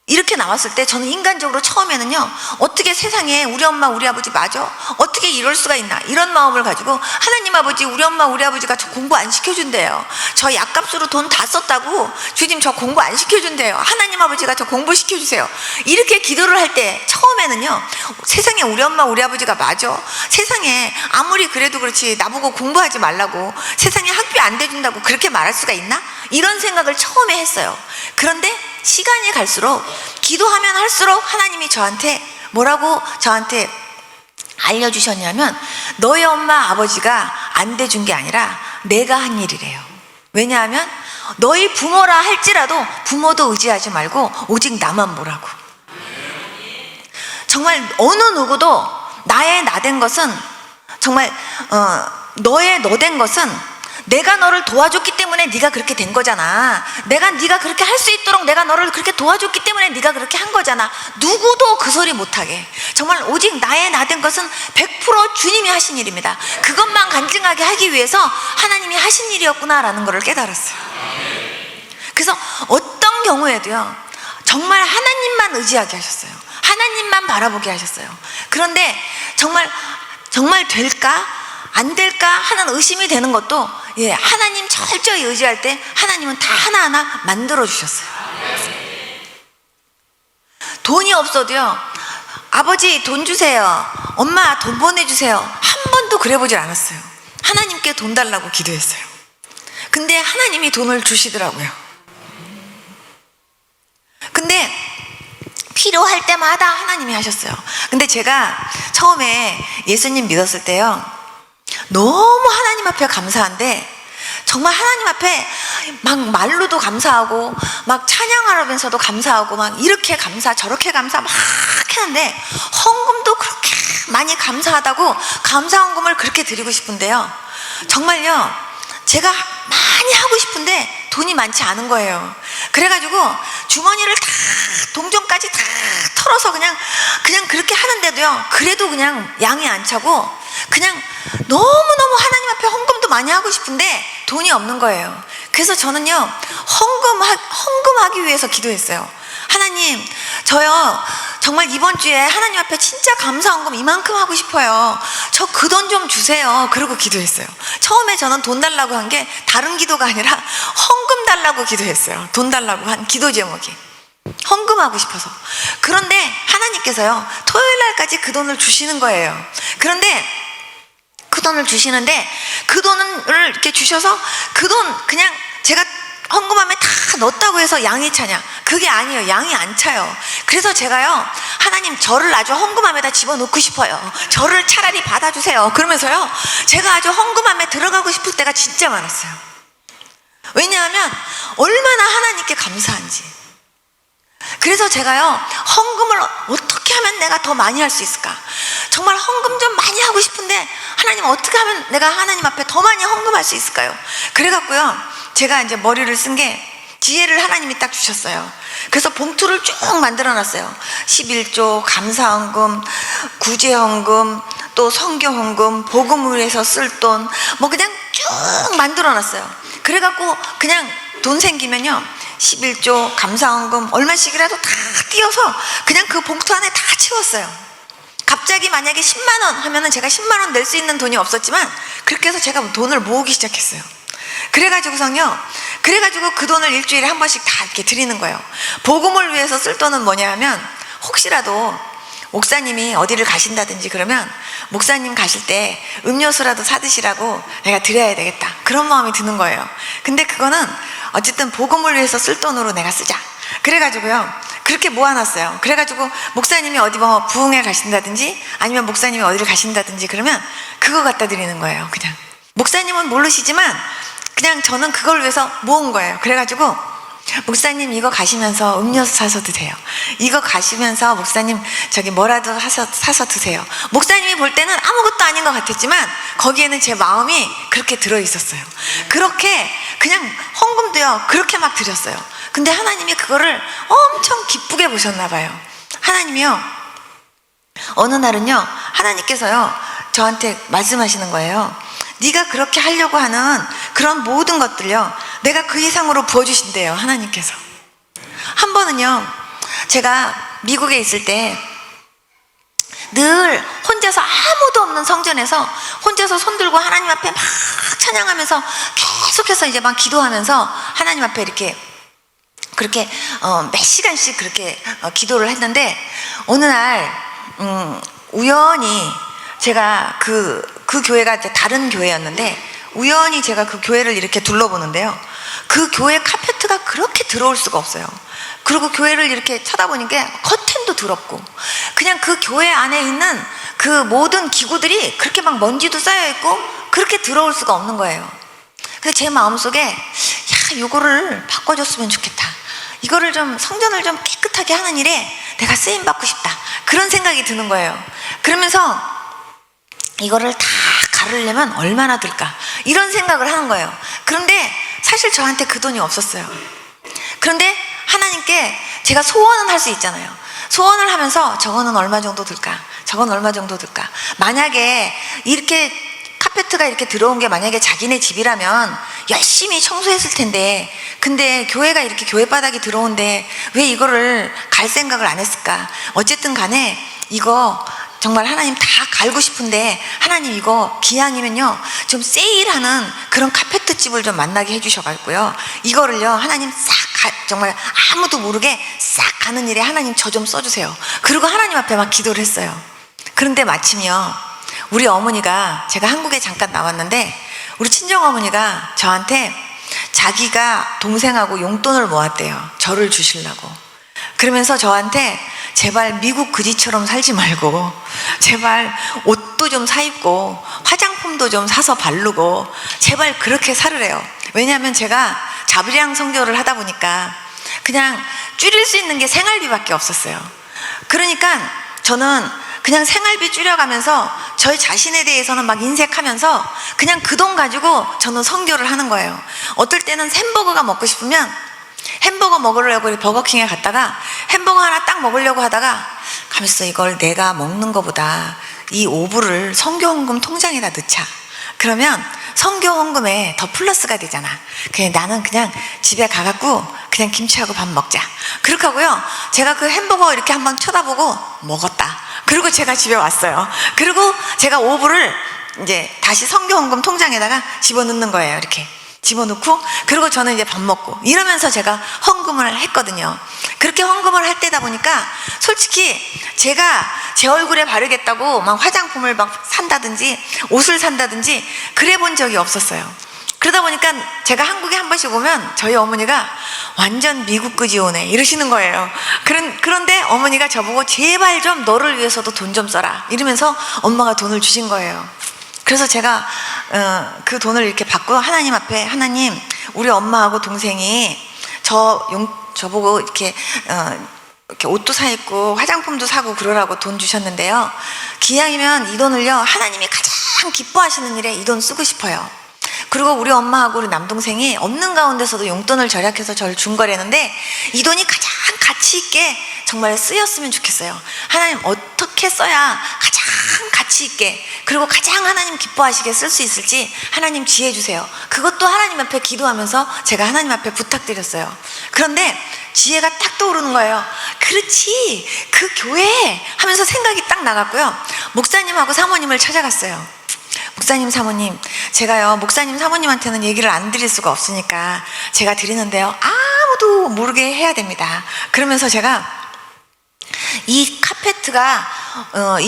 이렇게 나왔을 때 저는 인간적으로 처음에는요, 어떻게 세상에 우리 엄마 우리 아버지 맞아? 어떻게 이럴 수가 있나, 이런 마음을 가지고 하나님 아버지, 우리 엄마 우리 아버지가 저 공부 안 시켜준대요. 저 약값으로 돈 다 썼다고 주님 저 공부 안 시켜준대요. 하나님 아버지가 저 공부 시켜주세요. 이렇게 기도를 할 때 처음에는요, 세상에 우리 엄마 우리 아버지가 맞아? 세상에 아무리 그래도 그렇지 나보고 공부하지 말라고, 세상에 학비 안 대준다고 그렇게 말할 수가 있나? 이런 생각을 처음에 했어요. 그런데 시간이 갈수록, 기도하면 할수록 하나님이 뭐라고 저한테 알려주셨냐면, 너희 엄마 아버지가 안 대준 게 아니라 내가 한 일이래요. 왜냐하면 너희 부모라 할지라도 부모도 의지하지 말고 오직 나만 보라고. 정말 어느 누구도 나의 나된 것은, 정말 너의 너된 것은 내가 너를 도와줬기 때문에 네가 그렇게 된 거잖아. 네가 그렇게 할 수 있도록 내가 너를 그렇게 도와줬기 때문에 네가 그렇게 한 거잖아. 누구도 그 소리 못하게, 정말 오직 나의 나된 것은 100% 주님이 하신 일입니다. 그것만 간증하게 하기 위해서 하나님이 하신 일이었구나라는 것을 깨달았어요. 그래서 어떤 경우에도요, 정말 하나님만 의지하게 하셨어요. 하나님만 바라보게 하셨어요. 그런데 정말 될까? 안 될까 하는 의심이 되는 것도, 하나님 철저히 의지할 때 하나님은 다 하나하나 만들어 주셨어요. 돈이 없어도요, 아버지 돈 주세요, 엄마 돈 보내주세요, 한 번도 그래 보질 않았어요. 하나님께 돈 달라고 기도했어요. 근데 하나님이 돈을 주시더라고요. 근데 필요할 때마다 하나님이 하셨어요. 근데 제가 처음에 예수님 믿었을 때요, 너무 하나님 앞에 감사한데, 정말 하나님 앞에 막 말로도 감사하고 막 찬양하면서도 감사하고 막 이렇게 감사 저렇게 감사 막 했는데, 헌금도 그렇게 많이 감사하다고 감사 헌금을 그렇게 드리고 싶은데요, 정말요 제가 많이 하고 싶은데 돈이 많지 않은 거예요. 그래가지고 주머니를 다, 동전까지 다 털어서 그냥 그렇게 하는데도요, 그래도 그냥 양이 안 차고, 그냥 너무너무 하나님 앞에 헌금도 많이 하고 싶은데 돈이 없는 거예요. 그래서 저는요, 헌금하기 위해서 기도했어요. 하나님, 저요 정말 이번 주에 하나님 앞에 진짜 감사 헌금 이만큼 하고 싶어요. 저 그 돈 좀 주세요. 그러고 기도했어요. 처음에 저는 돈 달라고 한 게 다른 기도가 아니라 헌금 달라고 기도했어요. 돈 달라고 한 기도 제목이 헌금하고 싶어서. 그런데 하나님께서요, 토요일 날까지 그 돈을 주시는 거예요. 그런데 그 돈을 주시는데, 그 돈을 이렇게 주셔서 그 돈 그냥 제가 헌금함에 다 넣었다고 해서 양이 차냐? 그게 아니에요. 양이 안 차요. 그래서 제가요, 하나님 저를 아주 헌금함에다 집어넣고 싶어요. 저를 차라리 받아주세요. 그러면서요, 제가 아주 헌금함에 들어가고 싶을 때가 진짜 많았어요. 왜냐하면 얼마나 하나님께 감사한지. 그래서 제가요, 헌금을 어떻게 하면 내가 더 많이 할 수 있을까? 정말 헌금 좀 많이 하고 싶은데, 하나님 어떻게 하면 내가 하나님 앞에 더 많이 헌금할 수 있을까요? 그래갖고요, 제가 이제 머리를 쓴 게, 지혜를 하나님이 딱 주셨어요. 그래서 봉투를 쭉 만들어 놨어요. 11조, 감사헌금, 구제헌금, 또 성교헌금, 복음을 위해서 쓸 돈, 뭐 그냥 쭉 만들어 놨어요. 그래갖고 그냥 돈 생기면요, 11조, 감사헌금 얼마씩이라도 다 띄어서 그냥 그 봉투 안에 다 채웠어요. 갑자기 만약에 10만 원 하면은 제가 10만 원 낼 수 있는 돈이 없었지만, 그렇게 해서 제가 돈을 모으기 시작했어요. 그래가지고 그 돈을 일주일에 한 번씩 다 이렇게 드리는 거예요. 복음을 위해서 쓸 돈은 뭐냐 하면, 혹시라도 목사님이 어디를 가신다든지 그러면 목사님 가실 때 음료수라도 사드시라고 내가 드려야 되겠다, 그런 마음이 드는 거예요. 근데 그거는 어쨌든 복음을 위해서 쓸 돈으로 내가 쓰자, 그래가지고요 그렇게 모아놨어요. 그래가지고 목사님이 어디 뭐 부흥회 가신다든지 아니면 목사님이 어디를 가신다든지 그러면 그거 갖다 드리는 거예요. 그냥 목사님은 모르시지만 그냥 저는 그걸 위해서 모은 거예요. 그래가지고 목사님 이거 가시면서 음료수 사서 드세요. 이거 가시면서 목사님 저기 뭐라도 사서 드세요. 목사님이 볼 때는 아무것도 아닌 것 같았지만 거기에는 제 마음이 그렇게 들어있었어요. 그렇게 그냥 헌금도요 그렇게 막 드렸어요. 근데 하나님이 그거를 엄청 기쁘게 보셨나 봐요. 하나님이요, 어느 날은요 하나님께서요 저한테 말씀하시는 거예요. 네가 그렇게 하려고 하는 그런 모든 것들요, 내가 그 이상으로 부어주신대요, 하나님께서. 한 번은요, 제가 미국에 있을 때 늘 혼자서 아무도 없는 성전에서 혼자서 손 들고 하나님 앞에 막 찬양하면서 계속해서 이제 막 기도하면서 하나님 앞에 이렇게 그렇게 몇 시간씩 그렇게 기도를 했는데, 어느 날 우연히 제가 그 교회가 이제 다른 교회였는데, 우연히 제가 그 교회를 이렇게 둘러보는데요, 그 교회 카페트가 그렇게 더러울 수가 없어요. 그리고 교회를 이렇게 쳐다보니까 커튼도 더럽고, 그냥 그 교회 안에 있는 그 모든 기구들이 그렇게 막 먼지도 쌓여있고 그렇게 더러울 수가 없는 거예요. 그래서 제 마음속에, 야, 이거를 바꿔줬으면 좋겠다, 이거를 좀 성전을 좀 깨끗하게 하는 일에 내가 쓰임받고 싶다, 그런 생각이 드는 거예요. 그러면서 이거를 다 가르려면 얼마나 들까, 이런 생각을 하는 거예요. 그런데 사실 저한테 그 돈이 없었어요. 그런데 하나님께 제가 소원은 할 수 있잖아요. 소원을 하면서 저거는 얼마 정도 들까, 저건 얼마 정도 들까. 만약에 이렇게 카페트가 이렇게 들어온 게 만약에 자기네 집이라면 열심히 청소했을 텐데, 근데 교회가 이렇게 교회 바닥이 들어온데 왜 이거를 갈 생각을 안 했을까. 어쨌든 간에 이거 정말 하나님 다 갈고 싶은데, 하나님 이거 기왕이면요 좀 세일하는 그런 카페트 집을 좀 만나게 해주셔가지고요, 이거를요 하나님 정말 아무도 모르게 싹 가는 일에 하나님 저 좀 써주세요. 그리고 하나님 앞에 막 기도를 했어요. 그런데 마침요, 우리 어머니가, 제가 한국에 잠깐 나왔는데 우리 친정어머니가 저한테 자기가 동생하고 용돈을 모았대요, 저를 주시려고. 그러면서 저한테 제발 미국 그지처럼 살지 말고 제발 옷도 좀 사 입고 화장품도 좀 사서 바르고 제발 그렇게 살으래요. 왜냐하면 제가 자비량 선교를 하다 보니까 그냥 줄일 수 있는 게 생활비밖에 없었어요. 그러니까 저는 그냥 생활비 줄여가면서 저희 자신에 대해서는 막 인색하면서 그냥 그 돈 가지고 저는 선교를 하는 거예요. 어떨 때는 햄버거가 먹고 싶으면 햄버거 먹으려고 버거킹에 갔다가 햄버거 하나 딱 먹으려고 하다가, 가면서 이걸 내가 먹는 것보다 이 오불을 선교헌금 통장에다 넣자. 그러면 선교헌금에 더 플러스가 되잖아. 그냥 나는 그냥 집에 가갖고 그냥 김치하고 밥 먹자. 그렇게 하고요, 제가 그 햄버거 이렇게 한번 쳐다보고 먹었다. 그리고 제가 집에 왔어요. 그리고 제가 오불을 이제 다시 선교헌금 통장에다가 집어넣는 거예요. 이렇게 집어넣고, 그리고 저는 이제 밥 먹고 이러면서 제가 헌금을 했거든요. 그렇게 헌금을 할 때다 보니까 솔직히 제가 제 얼굴에 바르겠다고 막 화장품을 막 산다든지 옷을 산다든지 그래 본 적이 없었어요. 그러다 보니까 제가 한국에 한 번씩 오면 저희 어머니가 완전 미국 그지 오네 이러시는 거예요. 그런데 어머니가 저보고 제발 좀 너를 위해서도 돈 좀 써라 이러면서 엄마가 돈을 주신 거예요. 그래서 제가 그 돈을 이렇게 받고 하나님 앞에, 하나님 우리 엄마하고 동생이 저보고 이렇게 옷도 사 입고 화장품도 사고 그러라고 돈 주셨는데요, 기왕이면 이 돈을요 하나님이 가장 기뻐하시는 일에 이 돈 쓰고 싶어요. 그리고 우리 엄마하고 우리 남동생이 없는 가운데서도 용돈을 절약해서 저를 준 거라는데 이 돈이 가장 가치 있게 정말 쓰였으면 좋겠어요. 하나님 어떻게 써야 가장 가치 있게, 그리고 가장 하나님 기뻐하시게 쓸 수 있을지 하나님 지혜 주세요. 그것도 하나님 앞에 기도하면서 제가 하나님 앞에 부탁드렸어요. 그런데 지혜가 딱 떠오르는 거예요. 그렇지, 그 교회 하면서 생각이 딱 나갔고요, 목사님하고 사모님을 찾아갔어요. 목사님, 사모님, 제가요 목사님, 사모님한테는 얘기를 안 드릴 수가 없으니까 제가 드리는데요, 아무도 모르게 해야 됩니다. 그러면서 제가 이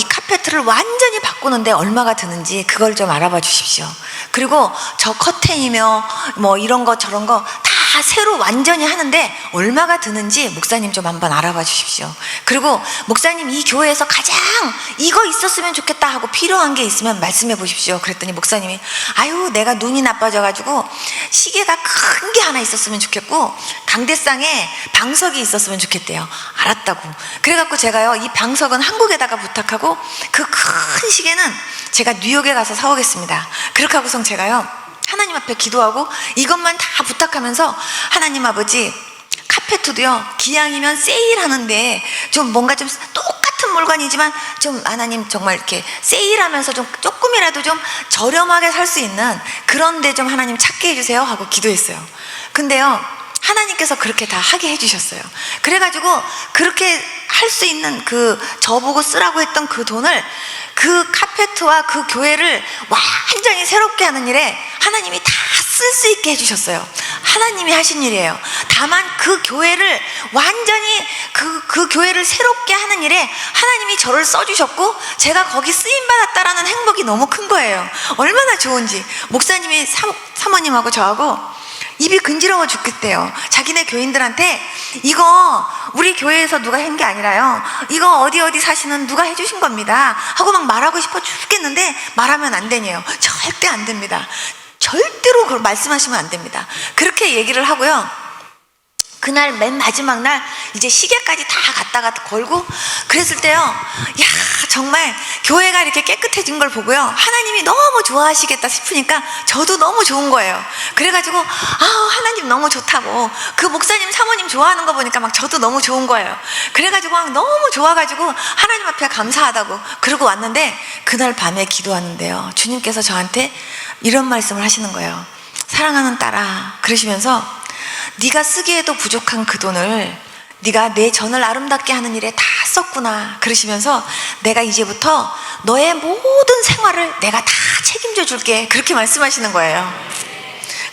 카페트를 완전히 바꾸는데 얼마가 드는지 그걸 좀 알아봐 주십시오. 그리고 저 커튼이며 뭐 이런 거 저런 거 다 새로 완전히 하는데 얼마가 드는지 목사님 좀 한번 알아봐 주십시오. 그리고 목사님 이 교회에서 가장 이거 있었으면 좋겠다 하고 필요한 게 있으면 말씀해 보십시오. 그랬더니 목사님이, 아유 내가 눈이 나빠져가지고 시계가 큰 게 하나 있었으면 좋겠고 강대상에 방석이 있었으면 좋겠대요. 알았다고. 그래갖고 제가요 이 방석은 한국에다가 부탁하고 그 큰 시계는 제가 뉴욕에 가서 사오겠습니다. 그렇게 하고선 제가요 하나님 앞에 기도하고 이것만 다 부탁하면서, 하나님 아버지 카페트도요 기왕이면 세일하는데 좀 뭔가 좀 똑같은 똑같은 물건이지만 좀 하나님 정말 이렇게 세일하면서 좀 조금이라도 좀 저렴하게 살 수 있는 그런 데 좀 하나님 찾게 해주세요 하고 기도했어요. 근데요, 하나님께서 그렇게 다 하게 해주셨어요. 그래가지고 그렇게 할 수 있는 그 저보고 쓰라고 했던 그 돈을 그 카페트와 그 교회를 완전히 새롭게 하는 일에 하나님이 다 쓸 수 있게 해주셨어요. 하나님이 하신 일이에요. 다만 그 교회를 완전히 그 교회를 새롭게 하는 일에 하나님이 저를 써주셨고 제가 거기 쓰임받았다라는 행복이 너무 큰 거예요. 얼마나 좋은지. 목사님이 사모님하고 저하고 입이 근지러워 죽겠대요. 자기네 교인들한테 이거 우리 교회에서 누가 한 게 아니라요, 이거 어디 사시는 누가 해주신 겁니다 하고 막 말하고 싶어 죽겠는데 말하면 안 되네요. 절대 안 됩니다. 절대로 그걸 말씀하시면 안 됩니다. 그렇게 얘기를 하고요, 그날 맨 마지막 날 이제 시계까지 다 갖다가 걸고 그랬을 때요, 야 정말 교회가 이렇게 깨끗해진 걸 보고요, 하나님이 너무 좋아하시겠다 싶으니까 저도 너무 좋은 거예요. 그래가지고 하나님 너무 좋다고, 그 목사님 사모님 좋아하는 거 보니까 막 저도 너무 좋은 거예요. 그래가지고 막 너무 좋아가지고 하나님 앞에 감사하다고 그러고 왔는데, 그날 밤에 기도하는데요, 주님께서 저한테 이런 말씀을 하시는 거예요. 사랑하는 딸아, 그러시면서 네가 쓰기에도 부족한 그 돈을 네가 내 전을 아름답게 하는 일에 다 썼구나 그러시면서 내가 이제부터 너의 모든 생활을 내가 다 책임져 줄게, 그렇게 말씀하시는 거예요.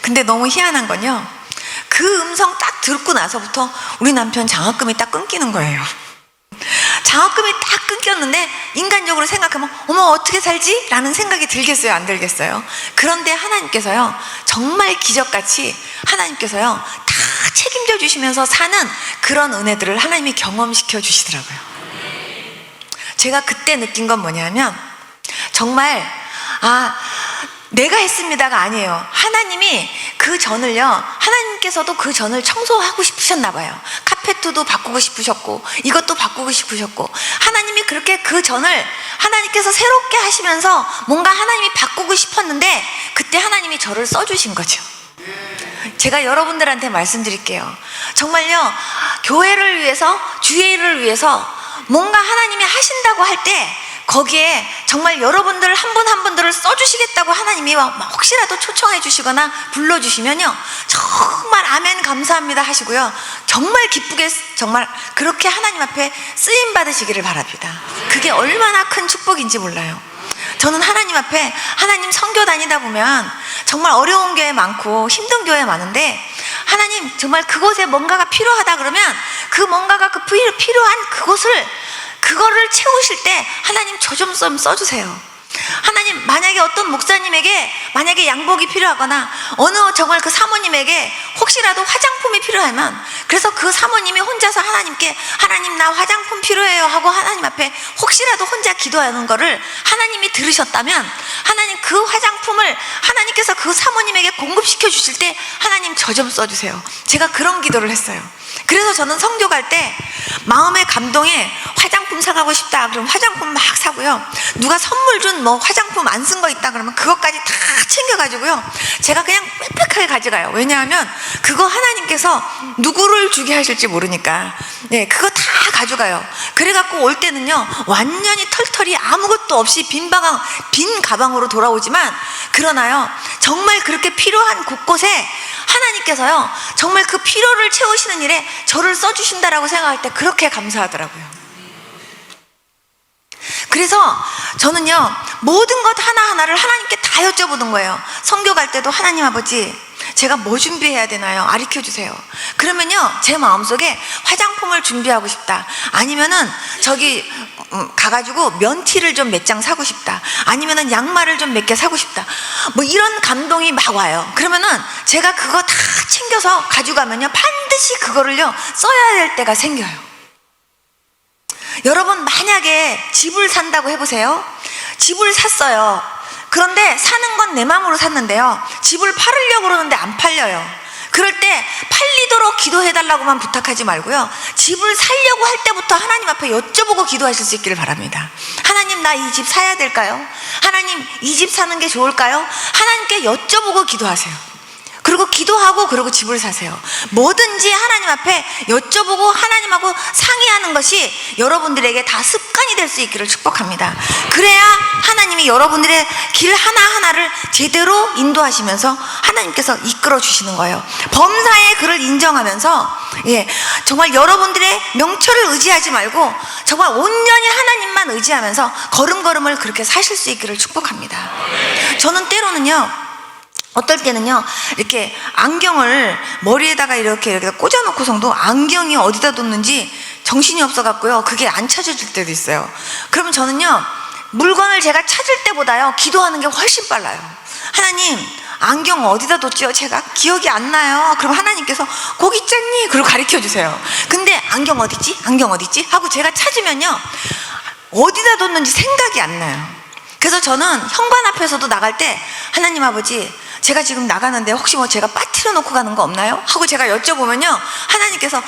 근데 너무 희한한 건요, 그 음성 딱 듣고 나서부터 우리 남편 장학금이 딱 끊기는 거예요. 장학금이 딱 끊겼는데 인간적으로 생각하면 어머 어떻게 살지? 라는 생각이 들겠어요, 안 들겠어요? 그런데 하나님께서요, 정말 기적같이 하나님께서요 다 책임져 주시면서 사는 그런 은혜들을 하나님이 경험시켜 주시더라고요. 제가 그때 느낀 건 뭐냐면, 정말 내가 했습니다가 아니에요. 하나님이 그 전을요, 하나님께서도 그 전을 청소하고 싶으셨나 봐요. 카페트도 바꾸고 싶으셨고 이것도 바꾸고 싶으셨고, 하나님이 그렇게 그 전을 하나님께서 새롭게 하시면서 뭔가 하나님이 바꾸고 싶었는데 그때 하나님이 저를 써주신 거죠. 제가 여러분들한테 말씀드릴게요. 정말요, 교회를 위해서, 주의를 위해서 뭔가 하나님이 하신다고 할 때 거기에 정말 여러분들 한 분 한 분들을 써주시겠다고 하나님이 혹시라도 초청해 주시거나 불러주시면요, 정말 아멘 감사합니다 하시고요, 정말 기쁘게 정말 그렇게 하나님 앞에 쓰임 받으시기를 바랍니다. 그게 얼마나 큰 축복인지 몰라요. 저는 하나님 앞에, 하나님 선교 다니다 보면 정말 어려운 교회 많고 힘든 교회 많은데, 하나님 정말 그곳에 뭔가가 필요하다 그러면 그 뭔가가 그 필요한 그거를 채우실 때 하나님 저 좀 써주세요. 하나님, 만약에 어떤 목사님에게 만약에 양복이 필요하거나 어느 정말 그 사모님에게 혹시라도 화장품이 필요하면, 그래서 그 사모님이 혼자서 하나님께 하나님 나 화장품 필요해요 하고 하나님 앞에 혹시라도 혼자 기도하는 거를 하나님이 들으셨다면 하나님 그 화장품을 하나님께서 그 사모님에게 공급시켜 주실 때 하나님 저 좀 써주세요. 제가 그런 기도를 했어요. 그래서 저는 선교 갈 때 마음의 감동에 화장품 사가고 싶다 그러면 화장품 막 사고요, 누가 선물 준 뭐 화장품 안 쓴 거 있다 그러면 그것까지 다 챙겨가지고요, 제가 그냥 빽빽하게 가져가요. 왜냐하면 그거 하나님께서 누구를 주게 하실지 모르니까 그거 다 가져가요. 그래갖고 올 때는요, 완전히 털털이 아무것도 없이 빈 가방으로 돌아오지만, 그러나요 정말 그렇게 필요한 곳곳에 하나님께서요 정말 그 필요를 채우시는 일에 저를 써주신다라고 생각할 때 그렇게 감사하더라고요. 그래서 저는요, 모든 것 하나하나를 하나님께 다 여쭤보는 거예요. 선교 갈 때도 하나님 아버지, 제가 뭐 준비해야 되나요? 가르쳐 주세요. 그러면요, 제 마음속에 화장품을 준비하고 싶다, 아니면은 저기 가가지고 면티를 좀 몇 장 사고 싶다, 아니면은 양말을 좀 몇 개 사고 싶다, 뭐 이런 감동이 막 와요. 그러면은 제가 그거 다 챙겨서 가져가면요, 반드시 그거를요 써야 될 때가 생겨요. 여러분, 만약에 집을 산다고 해보세요. 집을 샀어요. 그런데 사는 건 내 마음으로 샀는데요, 집을 팔으려고 그러는데 안 팔려요. 그럴 때 팔리도록 기도해달라고만 부탁하지 말고요, 집을 살려고 할 때부터 하나님 앞에 여쭤보고 기도하실 수 있기를 바랍니다. 하나님, 나 이 집 사야 될까요? 하나님, 이 집 사는 게 좋을까요? 하나님께 여쭤보고 기도하세요. 그리고 기도하고 그리고 집을 사세요. 뭐든지 하나님 앞에 여쭤보고 하나님하고 상의하는 것이 여러분들에게 다 습관이 될 수 있기를 축복합니다. 그래야 하나님이 여러분들의 길 하나하나를 제대로 인도하시면서 하나님께서 이끌어 주시는 거예요. 범사의 그를 인정하면서 정말 여러분들의 명철을 의지하지 말고 정말 온전히 하나님만 의지하면서 걸음걸음을 그렇게 사실 수 있기를 축복합니다. 저는 때로는요, 어떨 때는요, 이렇게 안경을 머리에다가 이렇게 꽂아놓고서도 안경이 어디다 뒀는지 정신이 없어갖고요, 그게 안 찾아질 때도 있어요. 그러면 저는요, 물건을 제가 찾을 때보다요, 기도하는 게 훨씬 빨라요. 하나님, 안경 어디다 뒀지요? 제가 기억이 안 나요. 그럼 하나님께서 거기 있잖니? 그리고 가르쳐 주세요. 근데 안경 어디지? 안경 어디지? 하고 제가 찾으면요, 어디다 뒀는지 생각이 안 나요. 그래서 저는 현관 앞에서도 나갈 때 하나님 아버지, 제가 지금 나가는데 혹시 뭐 제가 빠뜨려 놓고 가는 거 없나요? 하고 제가 여쭤보면요, 하나님께서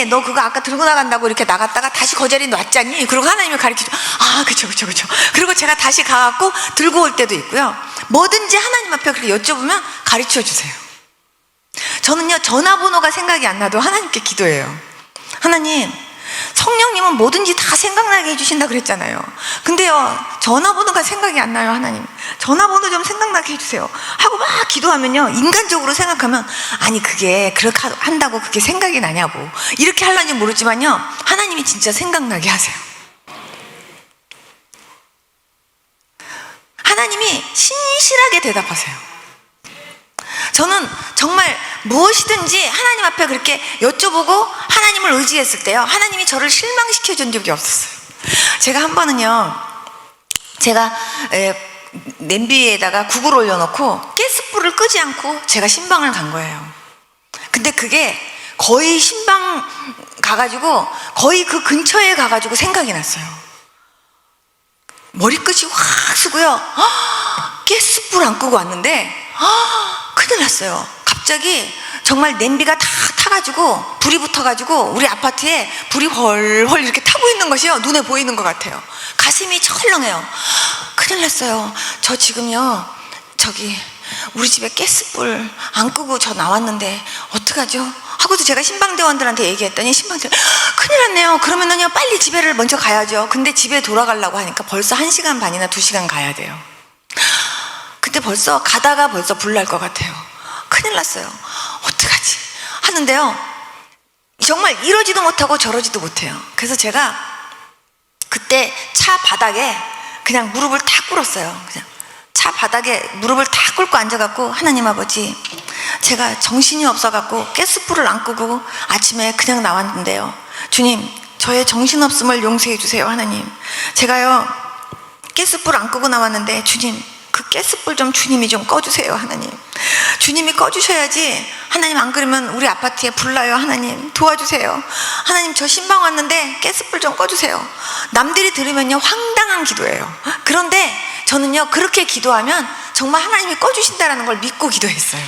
너 그거 아까 들고 나간다고 이렇게 나갔다가 다시 그 자리에 놨잖니? 그리고 하나님이 가르쳐줘. 그쵸. 그리고 제가 다시 가갖고 들고 올 때도 있고요. 뭐든지 하나님 앞에 그렇게 여쭤보면 가르쳐 주세요. 저는요, 전화번호가 생각이 안 나도 하나님께 기도해요. 하나님, 성령님은 뭐든지 다 생각나게 해주신다 그랬잖아요. 근데요, 전화번호가 생각이 안 나요. 하나님, 전화번호 좀 생각나게 해주세요 하고 막 기도하면요, 인간적으로 생각하면 아니 그게 그렇게 한다고 그게 생각이 나냐고 이렇게 하려는지 모르지만요, 하나님이 진짜 생각나게 하세요. 하나님이 신실하게 대답하세요. 저는 정말 무엇이든지 하나님 앞에 그렇게 여쭤보고 하나님을 의지했을 때요, 하나님이 저를 실망시켜 준 적이 없었어요. 제가 한 번은요, 제가 냄비에다가 국을 올려놓고 가스불을 끄지 않고 제가 신방을 간 거예요. 근데 그게 거의 신방 가가지고 거의 그 근처에 가가지고 생각이 났어요. 머리끝이 확 쓰고요, 가스불 안 끄고 왔는데 큰일 났어요. 갑자기 정말 냄비가 다 타가지고 불이 붙어가지고 우리 아파트에 불이 헐헐 이렇게 타고 있는 것이요, 눈에 보이는 것 같아요. 가슴이 철렁해요. 큰일 났어요. 저 지금요, 우리 집에 가스불 안 끄고 저 나왔는데 어떡하죠? 하고도 제가 신방대원들한테 얘기했더니 신방대원, 큰일 났네요. 그러면은요, 빨리 집에를 먼저 가야죠. 근데 집에 돌아가려고 하니까 벌써 1시간 반이나 2시간 가야 돼요. 근데 벌써 가다가 벌써 불 날 것 같아요. 큰일 났어요. 어떡하지? 하는데요, 정말 이러지도 못하고 저러지도 못해요. 그래서 제가 그때 차 바닥에 그냥 무릎을 탁 꿇었어요. 그냥 차 바닥에 무릎을 탁 꿇고 앉아갖고, 하나님 아버지, 제가 정신이 없어갖고 가스불을 안 끄고 아침에 그냥 나왔는데요, 주님, 저의 정신없음을 용서해 주세요. 하나님, 제가요 가스불 안 끄고 나왔는데 주님, 그 가스불 좀 주님이 좀 꺼주세요. 하나님, 주님이 꺼주셔야지. 하나님, 안 그러면 우리 아파트에 불 나요. 하나님, 도와주세요. 하나님, 저 신방 왔는데 가스불 좀 꺼주세요. 남들이 들으면요, 황당한 기도예요. 그런데 저는요, 그렇게 기도하면 정말 하나님이 꺼주신다라는 걸 믿고 기도했어요.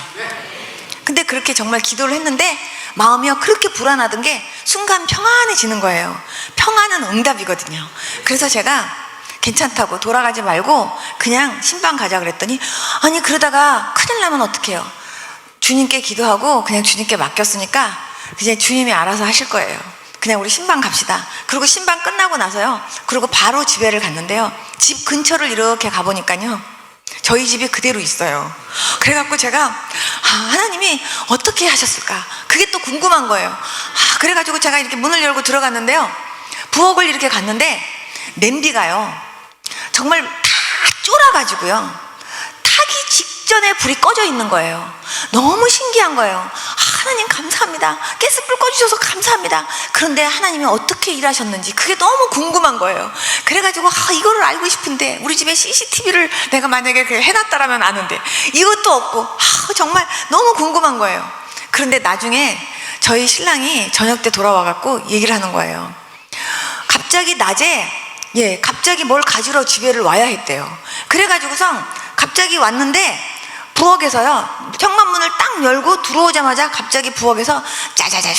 근데 그렇게 정말 기도를 했는데 마음이요, 그렇게 불안하던 게 순간 평안해지는 거예요. 평안은 응답이거든요. 그래서 제가 괜찮다고 돌아가지 말고 그냥 신방 가자 그랬더니, 아니 그러다가 큰일 나면 어떡해요? 주님께 기도하고 그냥 주님께 맡겼으니까 이제 주님이 알아서 하실 거예요. 그냥 우리 신방 갑시다. 그리고 신방 끝나고 나서요, 그리고 바로 집에를 갔는데요, 집 근처를 이렇게 가보니까요, 저희 집이 그대로 있어요. 그래갖고 제가 하나님이 어떻게 하셨을까, 그게 또 궁금한 거예요. 그래가지고 제가 이렇게 문을 열고 들어갔는데요, 부엌을 이렇게 갔는데 냄비가요 정말 다 쫄아가지고요, 타기 직전에 불이 꺼져 있는 거예요. 너무 신기한 거예요. 하나님 감사합니다. 가스불 꺼주셔서 감사합니다. 그런데 하나님이 어떻게 일하셨는지 그게 너무 궁금한 거예요. 그래가지고 이거를 알고 싶은데, 우리 집에 CCTV를 내가 만약에 해놨다라면 아는데 이것도 없고, 정말 너무 궁금한 거예요. 그런데 나중에 저희 신랑이 저녁 때 돌아와갖고 얘기를 하는 거예요. 갑자기 낮에 갑자기 뭘 가지러 집에를 와야 했대요. 그래가지고선 갑자기 왔는데 부엌에서요, 현관문을 딱 열고 들어오자마자 갑자기 부엌에서 짜자자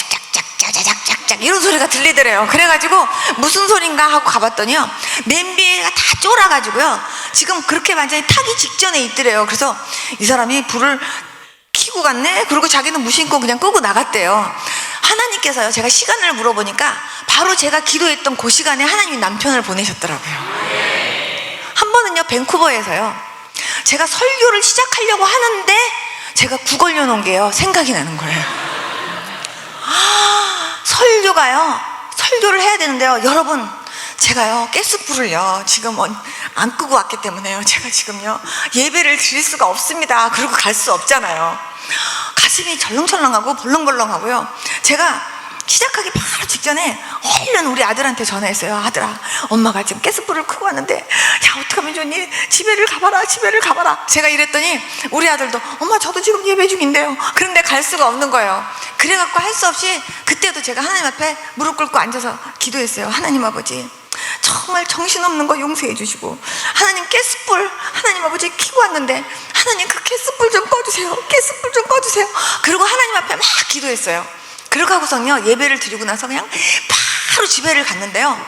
짝짝짝 이런 소리가 들리더래요. 그래가지고 무슨 소린가 하고 가봤더니요, 냄비가 다 쫄아가지고요 지금 그렇게 완전히 타기 직전에 있더래요. 그래서 이 사람이 불을 켜고 키고 갔네? 그리고 자기는 무심코 그냥 끄고 나갔대요. 하나님께서요, 제가 시간을 물어보니까 바로 제가 기도했던 그 시간에 하나님이 남편을 보내셨더라고요. 한 번은요, 밴쿠버에서요, 제가 설교를 시작하려고 하는데 제가 국 올려놓은 게요, 생각이 나는 거예요. 설교를 해야 되는데요, 여러분, 제가요, 가스불을요, 지금 안 끄고 왔기 때문에요, 제가 지금요, 예배를 드릴 수가 없습니다. 그리고 갈 수 없잖아요. 가슴이 절렁절렁하고 벌렁벌렁하고요. 제가 시작하기 바로 직전에 얼른 우리 아들한테 전화했어요. 아들아, 엄마가 지금 가스불을 끄고 왔는데, 야, 어떡하면 좋니? 집에를 가봐라. 제가 이랬더니 우리 아들도, 엄마, 저도 지금 예배 중인데요. 그런데 갈 수가 없는 거예요. 그래갖고 할 수 없이 그때도 제가 하나님 앞에 무릎 꿇고 앉아서 기도했어요. 하나님 아버지, 정말 정신없는 거 용서해 주시고, 하나님, 가스불 하나님 아버지 켜고 왔는데, 하나님 그 가스불 좀 꺼주세요. 그리고 하나님 앞에 막 기도했어요. 그러고 하고서는요, 예배를 드리고 나서 그냥 바로 집에를 갔는데요,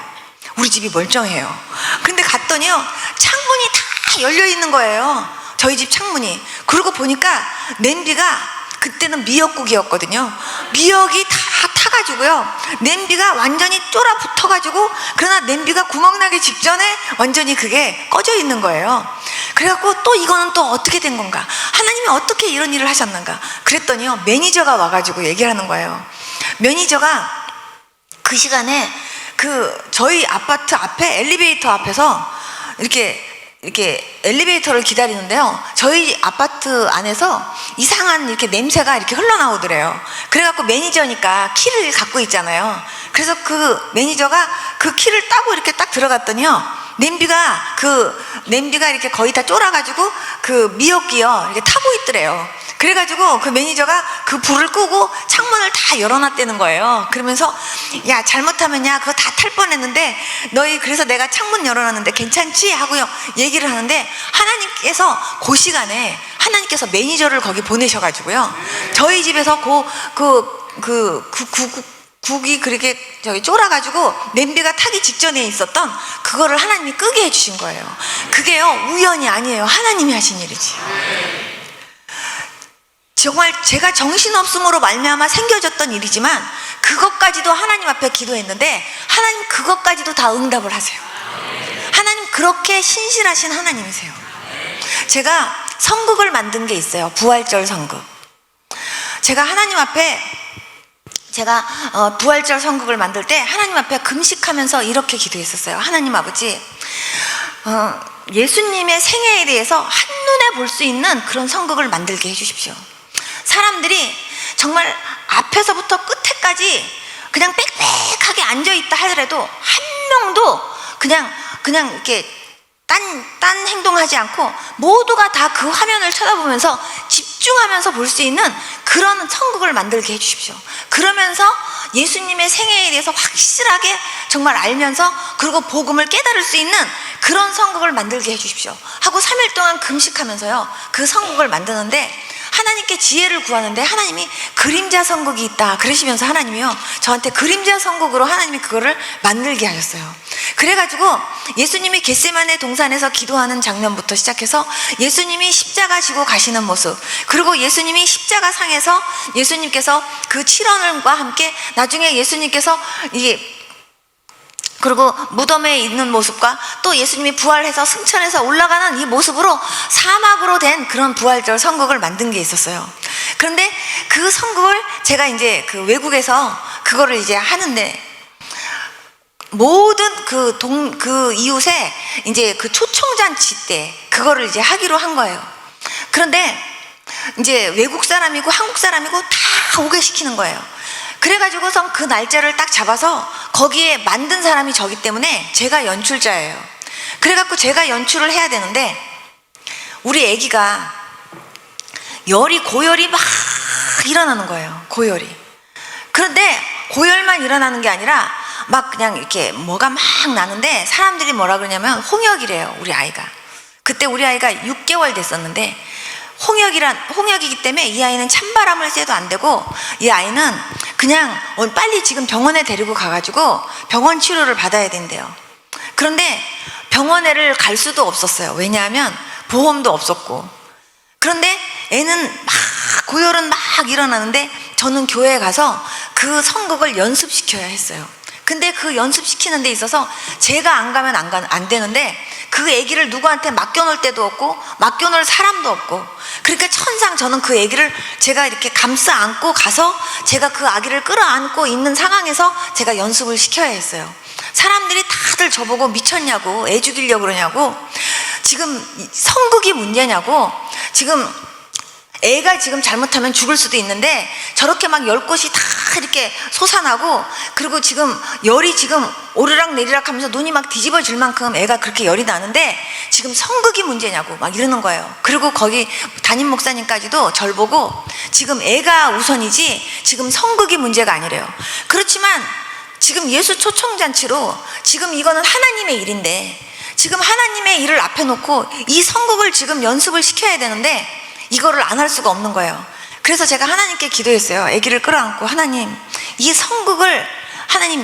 우리 집이 멀쩡해요. 근데 갔더니요, 창문이 다 열려 있는 거예요, 저희 집 창문이. 그러고 보니까 냄비가, 그때는 미역국이었거든요. 미역이 다 타가지고요, 냄비가 완전히 쫄아 붙어가지고, 그러나 냄비가 구멍나기 직전에 완전히 그게 꺼져 있는 거예요. 그래갖고 또 이거는 또 어떻게 된 건가, 하나님이 어떻게 이런 일을 하셨는가 그랬더니요, 매니저가 와가지고 얘기를 하는 거예요. 매니저가 그 시간에 저희 아파트 앞에 엘리베이터 앞에서 이렇게 엘리베이터를 기다리는데요, 저희 아파트 안에서 이상한 이렇게 냄새가 이렇게 흘러나오더래요. 그래갖고 매니저니까 키를 갖고 있잖아요. 그래서 그 매니저가 그 키를 따고 이렇게 딱 들어갔더니요, 냄비가 이렇게 거의 다 쫄아가지고 그 미역기요, 이렇게 타고 있더래요. 그래가지고 그 매니저가 그 불을 끄고 창문을 다 열어놨다는 거예요. 그러면서, 야, 잘못하면야 그거 다 탈 뻔했는데 너희, 그래서 내가 창문 열어놨는데 괜찮지? 하고요 얘기를 하는데, 하나님께서 그 시간에 하나님께서 매니저를 거기 보내셔가지고요, 저희 집에서 국이 그렇게 쫄아가지고 냄비가 타기 직전에 있었던 그거를 하나님이 끄게 해주신 거예요. 그게요, 우연이 아니에요. 하나님이 하신 일이지. 정말 제가 정신없음으로 말미암아 생겨졌던 일이지만, 그것까지도 하나님 앞에 기도했는데 하나님 그것까지도 다 응답을 하세요. 하나님 그렇게 신실하신 하나님이세요. 제가 선극을 만든 게 있어요. 부활절 선극. 제가 하나님 앞에, 부활절 선극을 만들 때 하나님 앞에 금식하면서 이렇게 기도했었어요. 하나님 아버지, 예수님의 생애에 대해서 한눈에 볼 수 있는 그런 선극을 만들게 해주십시오. 사람들이 정말 앞에서부터 끝에까지 그냥 빽빽하게 앉아있다 하더라도 한 명도 그냥 이렇게 딴 행동하지 않고 모두가 다 그 화면을 쳐다보면서 집중하면서 볼 수 있는 그런 선극을 만들게 해주십시오. 그러면서 예수님의 생애에 대해서 확실하게 정말 알면서, 그리고 복음을 깨달을 수 있는 그런 선극을 만들게 해주십시오 하고 3일 동안 금식하면서요, 그 선극을 만드는데, 하나님께 지혜를 구하는데 하나님이 그림자 선극이 있다 그러시면서 하나님이요, 저한테 그림자 선극으로 하나님이 그거를 만들게 하셨어요. 그래가지고 예수님이 겟세마네 동산에서 기도하는 장면부터 시작해서 예수님이 십자가 지고 가시는 모습, 그리고 예수님이 십자가 상에서 예수님께서 그 7원과 함께 나중에 예수님께서 그리고 무덤에 있는 모습과 또 예수님이 부활해서 승천해서 올라가는 이 모습으로 사막으로 된 그런 부활절 선극을 만든 게 있었어요. 그런데 그 선극을 제가 이제 그 외국에서 그거를 이제 하는데, 모든 그 이웃에 이제 그 초청잔치 때 그거를 이제 하기로 한 거예요. 그런데 이제 외국 사람이고 한국 사람이고 다 오게 시키는 거예요. 그래가지고선 그 날짜를 딱 잡아서 거기에 만든 사람이 저기 때문에 제가 연출자예요. 그래갖고 제가 연출을 해야 되는데, 우리 애기가 고열이 막 일어나는 거예요. 고열이. 그런데 고열만 일어나는 게 아니라 막 그냥 이렇게 뭐가 막 나는데, 사람들이 뭐라 그러냐면 홍역이래요, 우리 아이가. 그때 우리 아이가 6개월 됐었는데, 홍역이기 때문에 이 아이는 찬바람을 쐬도 안 되고, 이 아이는 그냥 빨리 지금 병원에 데리고 가가지고 병원 치료를 받아야 된대요. 그런데 병원에를 갈 수도 없었어요. 왜냐하면 보험도 없었고. 그런데 애는 막 고열은 막 일어나는데 저는 교회에 가서 그 선곡을 연습시켜야 했어요. 근데 그 연습시키는 데 있어서 제가 안 가면 안 되는데 그 아기를 누구한테 맡겨놓을 데도 없고 맡겨놓을 사람도 없고, 그러니까 천상 저는 그 아기를 제가 이렇게 감싸 안고 가서 제가 그 아기를 끌어안고 있는 상황에서 제가 연습을 시켜야 했어요. 사람들이 다들 저보고 미쳤냐고, 애 죽이려고 그러냐고, 지금 성극이 문제냐고, 지금 애가 지금 잘못하면 죽을 수도 있는데 저렇게 막 열 곳이 다 이렇게 솟아나고, 그리고 지금 열이 지금 오르락 내리락 하면서 눈이 막 뒤집어질 만큼 애가 그렇게 열이 나는데 지금 성극이 문제냐고 막 이러는 거예요. 그리고 거기 담임 목사님까지도 절 보고 지금 애가 우선이지 지금 성극이 문제가 아니래요. 그렇지만 지금 예수 초청잔치로 지금 이거는 하나님의 일인데 지금 하나님의 일을 앞에 놓고 이 성극을 지금 연습을 시켜야 되는데 이거를 안 할 수가 없는 거예요. 그래서 제가 하나님께 기도했어요. 아기를 끌어안고, 하나님, 이 성극을, 하나님,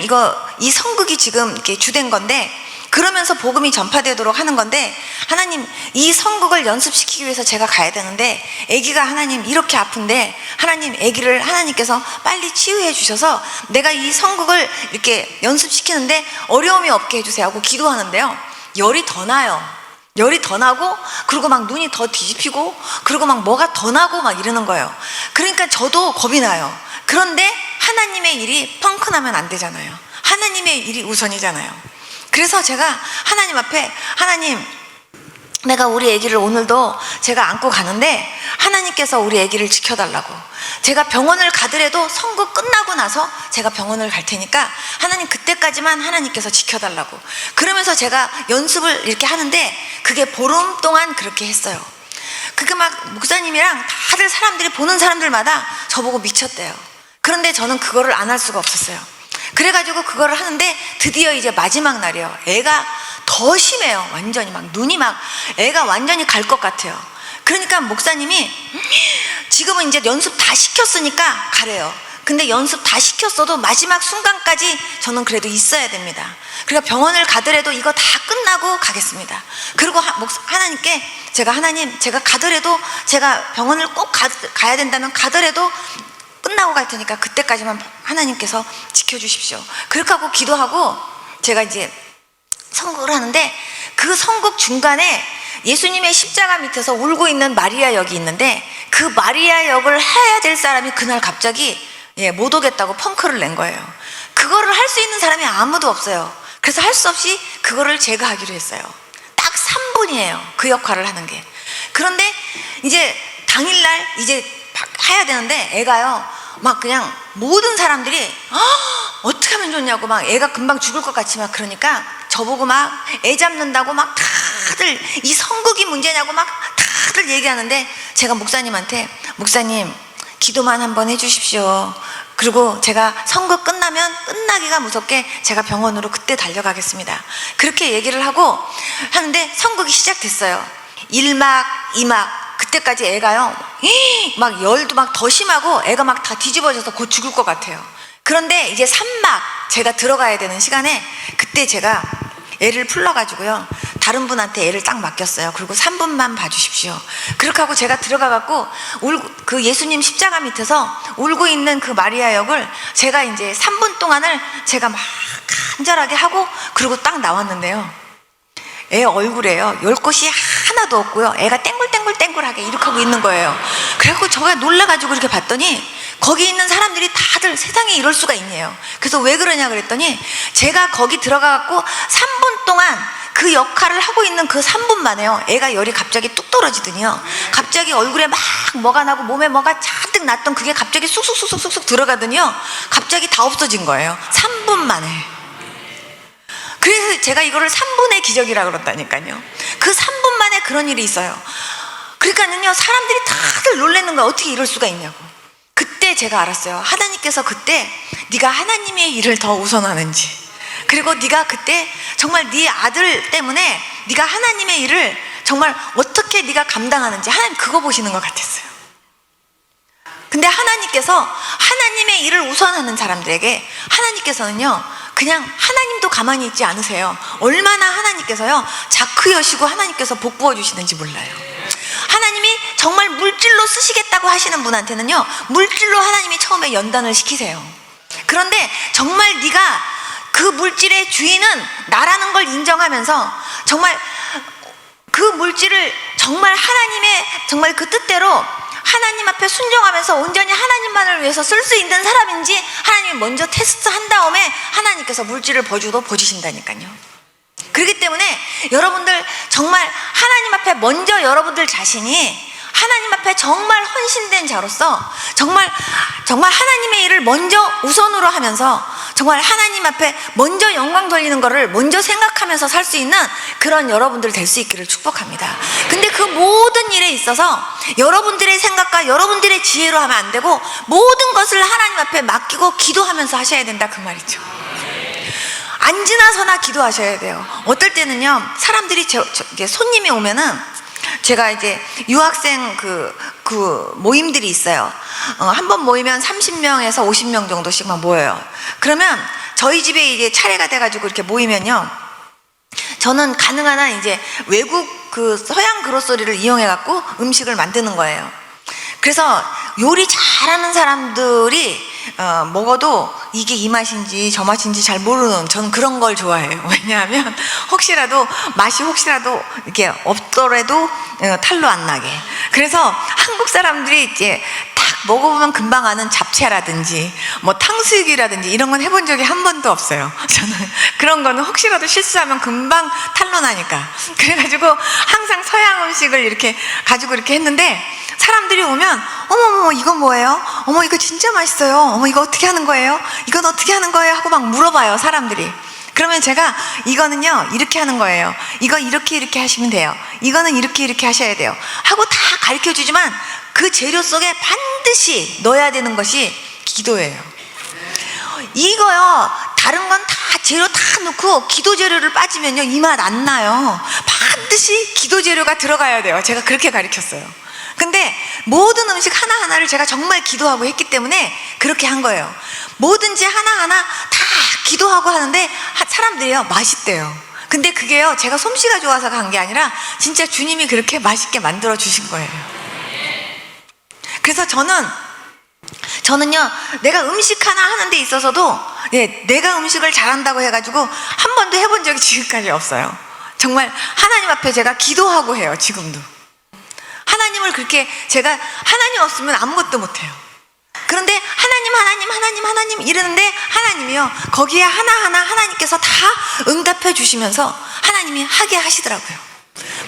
이 성극이 지금 이렇게 주된 건데, 그러면서 복음이 전파되도록 하는 건데, 하나님, 이 성극을 연습시키기 위해서 제가 가야 되는데, 아기가 하나님 이렇게 아픈데, 하나님, 아기를 하나님께서 빨리 치유해 주셔서 내가 이 성극을 이렇게 연습시키는데 어려움이 없게 해주세요 하고 기도하는데요, 열이 더 나요. 열이 더 나고, 그리고 막 눈이 더 뒤집히고, 그리고 막 뭐가 더 나고 막 이러는 거예요. 그러니까 저도 겁이 나요. 그런데 하나님의 일이 펑크나면 안 되잖아요. 하나님의 일이 우선이잖아요. 그래서 제가 하나님 앞에, 하나님, 내가 우리 아기를 오늘도 제가 안고 가는데 하나님께서 우리 아기를 지켜달라고, 제가 병원을 가더라도 선거 끝나고 나서 제가 병원을 갈 테니까 하나님 그때까지만 하나님께서 지켜달라고, 그러면서 제가 연습을 이렇게 하는데 그게 보름 동안 그렇게 했어요. 그게 막 목사님이랑 다들 사람들이 보는 사람들마다 저보고 미쳤대요. 그런데 저는 그거를 안 할 수가 없었어요. 그래가지고 그거를 하는데 드디어 이제 마지막 날이에요. 애가 더 심해요. 완전히 막 눈이 막 애가 완전히 갈 것 같아요. 그러니까 목사님이 지금은 이제 연습 다 시켰으니까 가래요. 근데 연습 다 시켰어도 마지막 순간까지 저는 그래도 있어야 됩니다. 그러니까 병원을 가더라도 이거 다 끝나고 가겠습니다. 그리고 하나님께 제가, 하나님, 제가 가더라도, 제가 병원을 꼭 가야 된다면 가더라도 끝나고 갈 테니까 그때까지만 하나님께서 지켜주십시오. 그렇게 하고 기도하고 제가 이제 선곡을 하는데, 그 선곡 중간에 예수님의 십자가 밑에서 울고 있는 마리아 역이 있는데 그 마리아 역을 해야 될 사람이 그날 갑자기 못 오겠다고 펑크를 낸 거예요. 그거를 할 수 있는 사람이 아무도 없어요. 그래서 할 수 없이 그거를 제가 하기로 했어요. 딱 3분이에요 그 역할을 하는 게. 그런데 이제 당일날 이제 해야 되는데 애가요 막 그냥 모든 사람들이 어떻게 하면 좋냐고 막 애가 금방 죽을 것 같이 막 그러니까 저보고 막 애 잡는다고 막 다들 이 선극이 문제냐고 막 다들 얘기하는데 제가 목사님한테, 목사님 기도만 한번 해주십시오. 그리고 제가 선거 끝나면 끝나기가 무섭게 제가 병원으로 그때 달려가겠습니다. 그렇게 얘기를 하고 하는데 선거기 시작됐어요. 1막 2막 그때까지 애가요 막 열도 막 더 심하고 애가 막 다 뒤집어져서 곧 죽을 것 같아요. 그런데 이제 3막 제가 들어가야 되는 시간에 그때 제가 애를 풀러가지고요 다른 분한테 애를 딱 맡겼어요. 그리고 3분만 봐주십시오. 그렇게 하고 제가 들어가갖고 그 예수님 십자가 밑에서 울고 있는 그 마리아 역을 제가 이제 3분 동안을 제가 막 간절하게 하고 그리고 딱 나왔는데요, 애 얼굴에요 10곳이 하나도 없고요 애가 땡글땡글땡글하게 이렇게 하고 있는 거예요. 그래갖고 제가 놀라가지고 이렇게 봤더니 거기 있는 사람들이 다들 세상에 이럴 수가 있네요. 그래서 왜 그러냐 그랬더니 제가 거기 들어가갖고 3분 동안 그 역할을 하고 있는 그 3분 만에요 애가 열이 갑자기 뚝 떨어지더니요 갑자기 얼굴에 막 뭐가 나고 몸에 뭐가 잔뜩 났던 그게 갑자기 쑥쑥쑥쑥쑥 들어가더니요 갑자기 다 없어진 거예요 3분 만에. 그래서 제가 이거를 3분의 기적이라고 그런다니까요. 그 3분 만에 그런 일이 있어요. 그러니까는요 사람들이 다들 놀라는 거야. 어떻게 이럴 수가 있냐고. 그때 제가 알았어요. 하나님께서 그때 네가 하나님의 일을 더 우선하는지, 그리고 네가 그때 정말 네 아들 때문에 네가 하나님의 일을 정말 어떻게 네가 감당하는지 하나님 그거 보시는 것 같았어요. 근데 하나님께서 하나님의 일을 우선하는 사람들에게 하나님께서는요 그냥 하나님도 가만히 있지 않으세요. 얼마나 하나님께서요 자크 여시고 하나님께서 복 부어 주시는지 몰라요. 하나님이 정말 물질로 쓰시겠다고 하시는 분한테는요, 물질로 하나님이 처음에 연단을 시키세요. 그런데 정말 네가 그 물질의 주인은 나라는 걸 인정하면서 정말 그 물질을 정말 하나님의 정말 그 뜻대로 하나님 앞에 순종하면서 온전히 하나님만을 위해서 쓸 수 있는 사람인지 하나님이 먼저 테스트한 다음에 하나님께서 물질을 버주신다니까요. 그렇기 때문에 여러분들 정말 하나님 앞에 먼저 여러분들 자신이 하나님 앞에 정말 헌신된 자로서 정말 하나님의 일을 먼저 우선으로 하면서 정말 하나님 앞에 먼저 영광 돌리는 거를 먼저 생각하면서 살 수 있는 그런 여러분들 될 수 있기를 축복합니다. 근데 그 모든 일에 있어서 여러분들의 생각과 여러분들의 지혜로 하면 안 되고 모든 것을 하나님 앞에 맡기고 기도하면서 하셔야 된다, 그 말이죠. 앉으나서나 기도하셔야 돼요. 어떨 때는요, 사람들이 이게 손님이 오면은 제가 이제 유학생 그 모임들이 있어요. 한 번 모이면 30명에서 50명 정도씩 막 모여요. 그러면 저희 집에 이제 차례가 돼가지고 이렇게 모이면요, 저는 가능한 한 이제 외국 그 서양 그로서리를 이용해갖고 음식을 만드는 거예요. 그래서 요리 잘하는 사람들이 먹어도 이게 이 맛인지 저 맛인지 잘 모르는, 저는 그런 걸 좋아해요. 왜냐하면 혹시라도 맛이 혹시라도 이렇게 없더라도 탈로 안 나게. 그래서 한국 사람들이 이제 딱 먹어보면 금방 아는 잡채라든지 뭐 탕수육이라든지 이런 건 해본 적이 한 번도 없어요. 저는 그런 거는 혹시라도 실수하면 금방 탈로 나니까. 그래가지고 항상 서양 음식을 이렇게 가지고 이렇게 했는데, 사람들이 오면 어머머 이거 뭐예요? 어머 이거 진짜 맛있어요. 어머 이거 어떻게 하는 거예요? 이건 어떻게 하는 거예요? 하고 막 물어봐요, 사람들이. 그러면 제가 이거는요 이렇게 하는 거예요. 이거 이렇게 하시면 돼요. 이거는 이렇게 하셔야 돼요. 하고 다 가르쳐 주지만 그 재료 속에 반드시 넣어야 되는 것이 기도예요. 이거요, 다른 건 다 재료 다 넣고 기도 재료를 빠지면요 이 맛 안 나요. 반드시 기도 재료가 들어가야 돼요. 제가 그렇게 가르쳤어요. 근데 모든 음식 하나하나를 제가 정말 기도하고 했기 때문에 그렇게 한 거예요. 뭐든지 하나하나 다 기도하고 하는데 사람들이요 맛있대요. 근데 그게요 제가 솜씨가 좋아서 간 게 아니라 진짜 주님이 그렇게 맛있게 만들어 주신 거예요. 그래서 저는요 내가 음식 하나 하는 데 있어서도 내가 음식을 잘한다고 해가지고 한 번도 해본 적이 지금까지 없어요. 정말 하나님 앞에 제가 기도하고 해요. 지금도 하나님을 그렇게, 제가 하나님 없으면 아무것도 못해요. 그런데 하나님 이러는데 하나님이요 거기에 하나하나 하나님께서 다 응답해 주시면서 하나님이 하게 하시더라고요.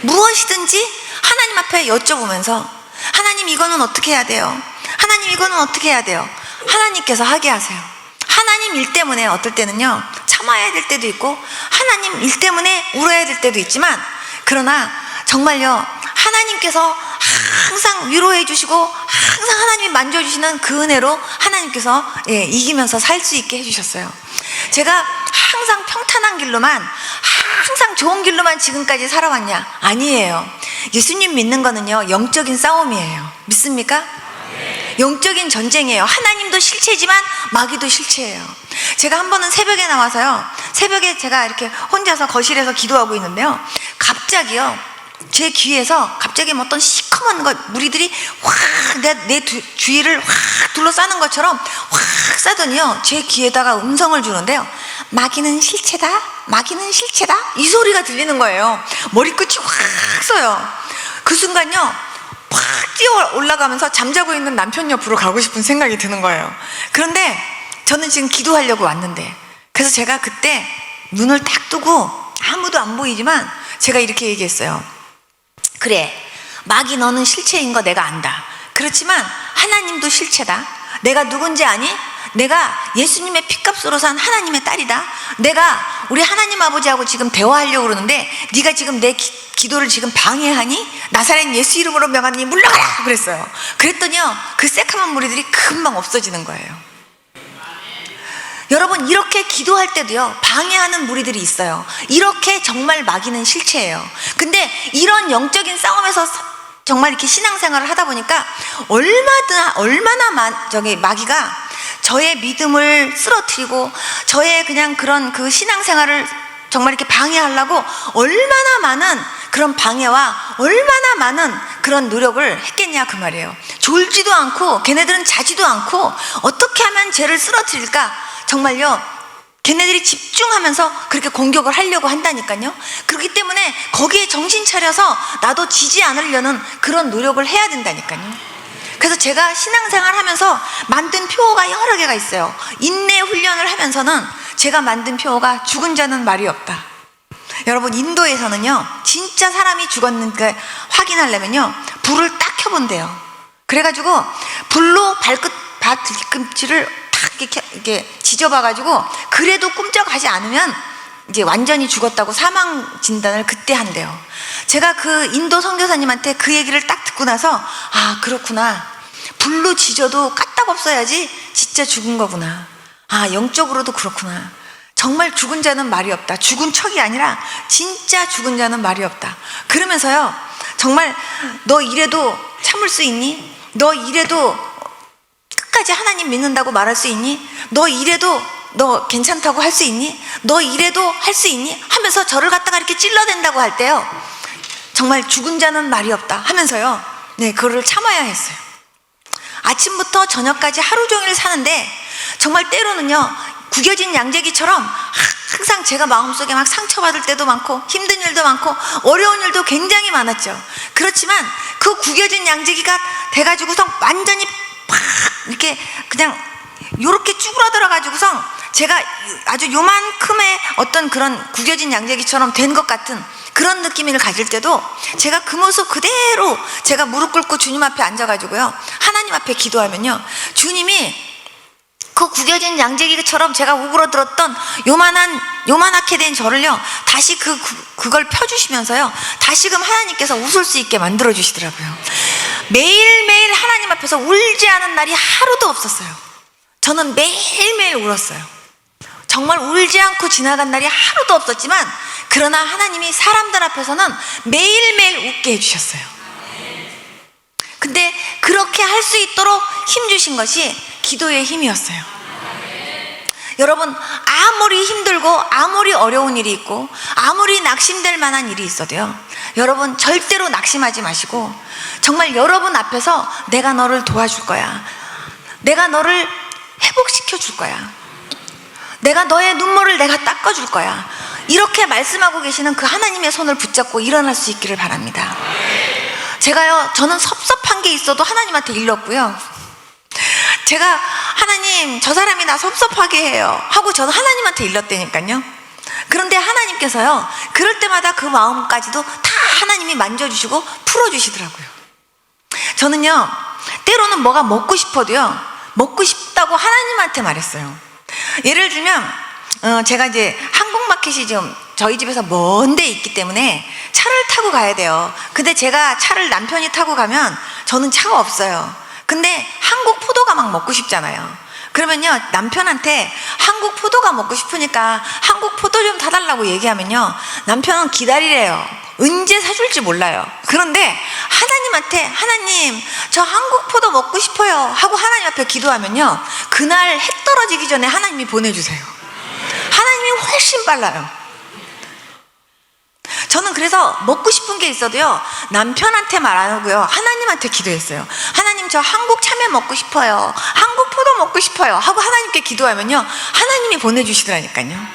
무엇이든지 하나님 앞에 여쭤보면서 하나님 이거는 어떻게 해야 돼요? 하나님 이거는 어떻게 해야 돼요? 하나님께서 하게 하세요. 하나님 일 때문에 어떨 때는요 참아야 될 때도 있고 하나님 일 때문에 울어야 될 때도 있지만, 그러나 정말요 하나님께서 항상 위로해 주시고 항상 하나님이 만져주시는 그 은혜로 하나님께서 이기면서 살 수 있게 해주셨어요. 제가 항상 평탄한 길로만, 항상 좋은 길로만 지금까지 살아왔냐? 아니에요. 예수님 믿는 거는요 영적인 싸움이에요. 믿습니까? 영적인 전쟁이에요. 하나님도 실체지만 마귀도 실체예요. 제가 한 번은 새벽에 나와서요, 새벽에 제가 이렇게 혼자서 거실에서 기도하고 있는데요, 갑자기요 제 귀에서 갑자기 어떤 시커먼 것, 무리들이 확 내 주위를 확 둘러싸는 것처럼 확 싸더니요 제 귀에다가 음성을 주는데요, 마귀는 실체다, 마귀는 실체다, 이 소리가 들리는 거예요. 머리끝이 확 서요. 그 순간요 확 뛰어 올라가면서 잠자고 있는 남편 옆으로 가고 싶은 생각이 드는 거예요. 그런데 저는 지금 기도하려고 왔는데, 그래서 제가 그때 눈을 딱 뜨고 아무도 안 보이지만 제가 이렇게 얘기했어요. 그래, 마귀 너는 실체인 거 내가 안다. 그렇지만 하나님도 실체다. 내가 누군지 아니? 내가 예수님의 피값으로 산 하나님의 딸이다. 내가 우리 하나님 아버지하고 지금 대화하려고 그러는데 네가 지금 내 기도를 지금 방해하니? 나사렛 예수 이름으로 명하니 물러가라 그랬어요. 그랬더니요 그 새카만 무리들이 금방 없어지는 거예요. 여러분, 이렇게 기도할 때도요 방해하는 무리들이 있어요. 이렇게 정말 마귀는 실체예요. 근데 이런 영적인 싸움에서 정말 이렇게 신앙생활을 하다 보니까 얼마나 마귀가 저의 믿음을 쓰러뜨리고 저의 그냥 그런 그 신앙생활을 정말 이렇게 방해하려고 얼마나 많은 그런 방해와 얼마나 많은 그런 노력을 했겠냐 그 말이에요. 졸지도 않고 걔네들은 자지도 않고 어떻게 하면 쟤를 쓰러뜨릴까 정말요 걔네들이 집중하면서 그렇게 공격을 하려고 한다니까요. 그렇기 때문에 거기에 정신 차려서 나도 지지 않으려는 그런 노력을 해야 된다니까요. 그래서 제가 신앙생활 하면서 만든 표어가 여러 개가 있어요. 인내 훈련을 하면서는 제가 만든 표어가 죽은 자는 말이 없다. 여러분 인도에서는요 진짜 사람이 죽었는지 확인하려면요 불을 딱 켜본대요. 그래가지고 불로 발 뒤꿈치를 탁 이렇게 지져봐가지고 그래도 꿈쩍하지 않으면 이제 완전히 죽었다고 사망 진단을 그때 한대요. 제가 그 인도 선교사님한테 그 얘기를 딱 듣고 나서 아 그렇구나, 불로 지져도 까딱없어야지 진짜 죽은 거구나, 아 영적으로도 그렇구나, 정말 죽은 자는 말이 없다, 죽은 척이 아니라 진짜 죽은 자는 말이 없다. 그러면서요 정말 너 이래도 참을 수 있니? 너 이래도 끝까지 하나님 믿는다고 말할 수 있니? 너 이래도 너 괜찮다고 할 수 있니? 너 이래도 할 수 있니? 하면서 저를 갖다가 이렇게 찔러댄다고 할 때요 정말 죽은 자는 말이 없다 하면서요 그거를 참아야 했어요. 아침부터 저녁까지 하루 종일 사는데 정말 때로는요 구겨진 양재기처럼 항상 제가 마음속에 막 상처받을 때도 많고 힘든 일도 많고 어려운 일도 굉장히 많았죠. 그렇지만 그 구겨진 양재기가 돼가지고서 완전히 팍 이렇게 그냥 요렇게 쭈그러들어 가지고서 제가 아주 요만큼의 어떤 그런 구겨진 양재기처럼 된 것 같은 그런 느낌을 가질 때도 제가 그 모습 그대로 제가 무릎 꿇고 주님 앞에 앉아가지고요 하나님 앞에 기도하면요 주님이 그 구겨진 양재기처럼 제가 오그러들었던 요만하게 된 저를요 다시 그걸 펴주시면서요 다시금 하나님께서 웃을 수 있게 만들어 주시더라고요. 매일매일 하나님 앞에서 울지 않은 날이 하루도 없었어요. 저는 매일매일 울었어요. 정말 울지 않고 지나간 날이 하루도 없었지만 그러나 하나님이 사람들 앞에서는 매일매일 웃게 해주셨어요. 근데 그렇게 할 수 있도록 힘주신 것이 기도의 힘이었어요. 여러분 아무리 힘들고 아무리 어려운 일이 있고 아무리 낙심될 만한 일이 있어도요 여러분 절대로 낙심하지 마시고 정말 여러분 앞에서 내가 너를 도와줄 거야, 내가 너를 회복시켜 줄 거야, 내가 너의 눈물을 내가 닦아줄 거야, 이렇게 말씀하고 계시는 그 하나님의 손을 붙잡고 일어날 수 있기를 바랍니다. 저는 섭섭한 게 있어도 하나님한테 일렀고요 제가 하나님 저 사람이 나 섭섭하게 해요 하고 저는 하나님한테 일렀다니까요. 그런데 하나님께서요 그럴 때마다 그 마음까지도 다 하나님이 만져주시고 풀어주시더라고요. 저는요 때로는 뭐가 먹고 싶어도요 먹고 싶다고 하나님한테 말했어요. 예를 들면 제가 이제 한국마켓이 좀 저희 집에서 먼 데 있기 때문에 차를 타고 가야 돼요. 근데 제가 차를 남편이 타고 가면 저는 차가 없어요. 근데 한국 포도가 막 먹고 싶잖아요. 그러면요 남편한테 한국 포도가 먹고 싶으니까 한국 포도 좀 사달라고 얘기하면요 남편은 기다리래요. 언제 사줄지 몰라요. 그런데 하나님한테 하나님 저 한국 포도 먹고 싶어요 하고 하나님 앞에 기도하면요 그날 해 떨어지기 전에 하나님이 보내주세요. 하나님이 훨씬 빨라요. 저는 그래서 먹고 싶은 게 있어도요 남편한테 말 안 하고요 하나님한테 기도했어요. 하나님 저 한국 참외 먹고 싶어요, 한국 포도 먹고 싶어요 하고 하나님께 기도하면요 하나님이 보내주시더라니까요.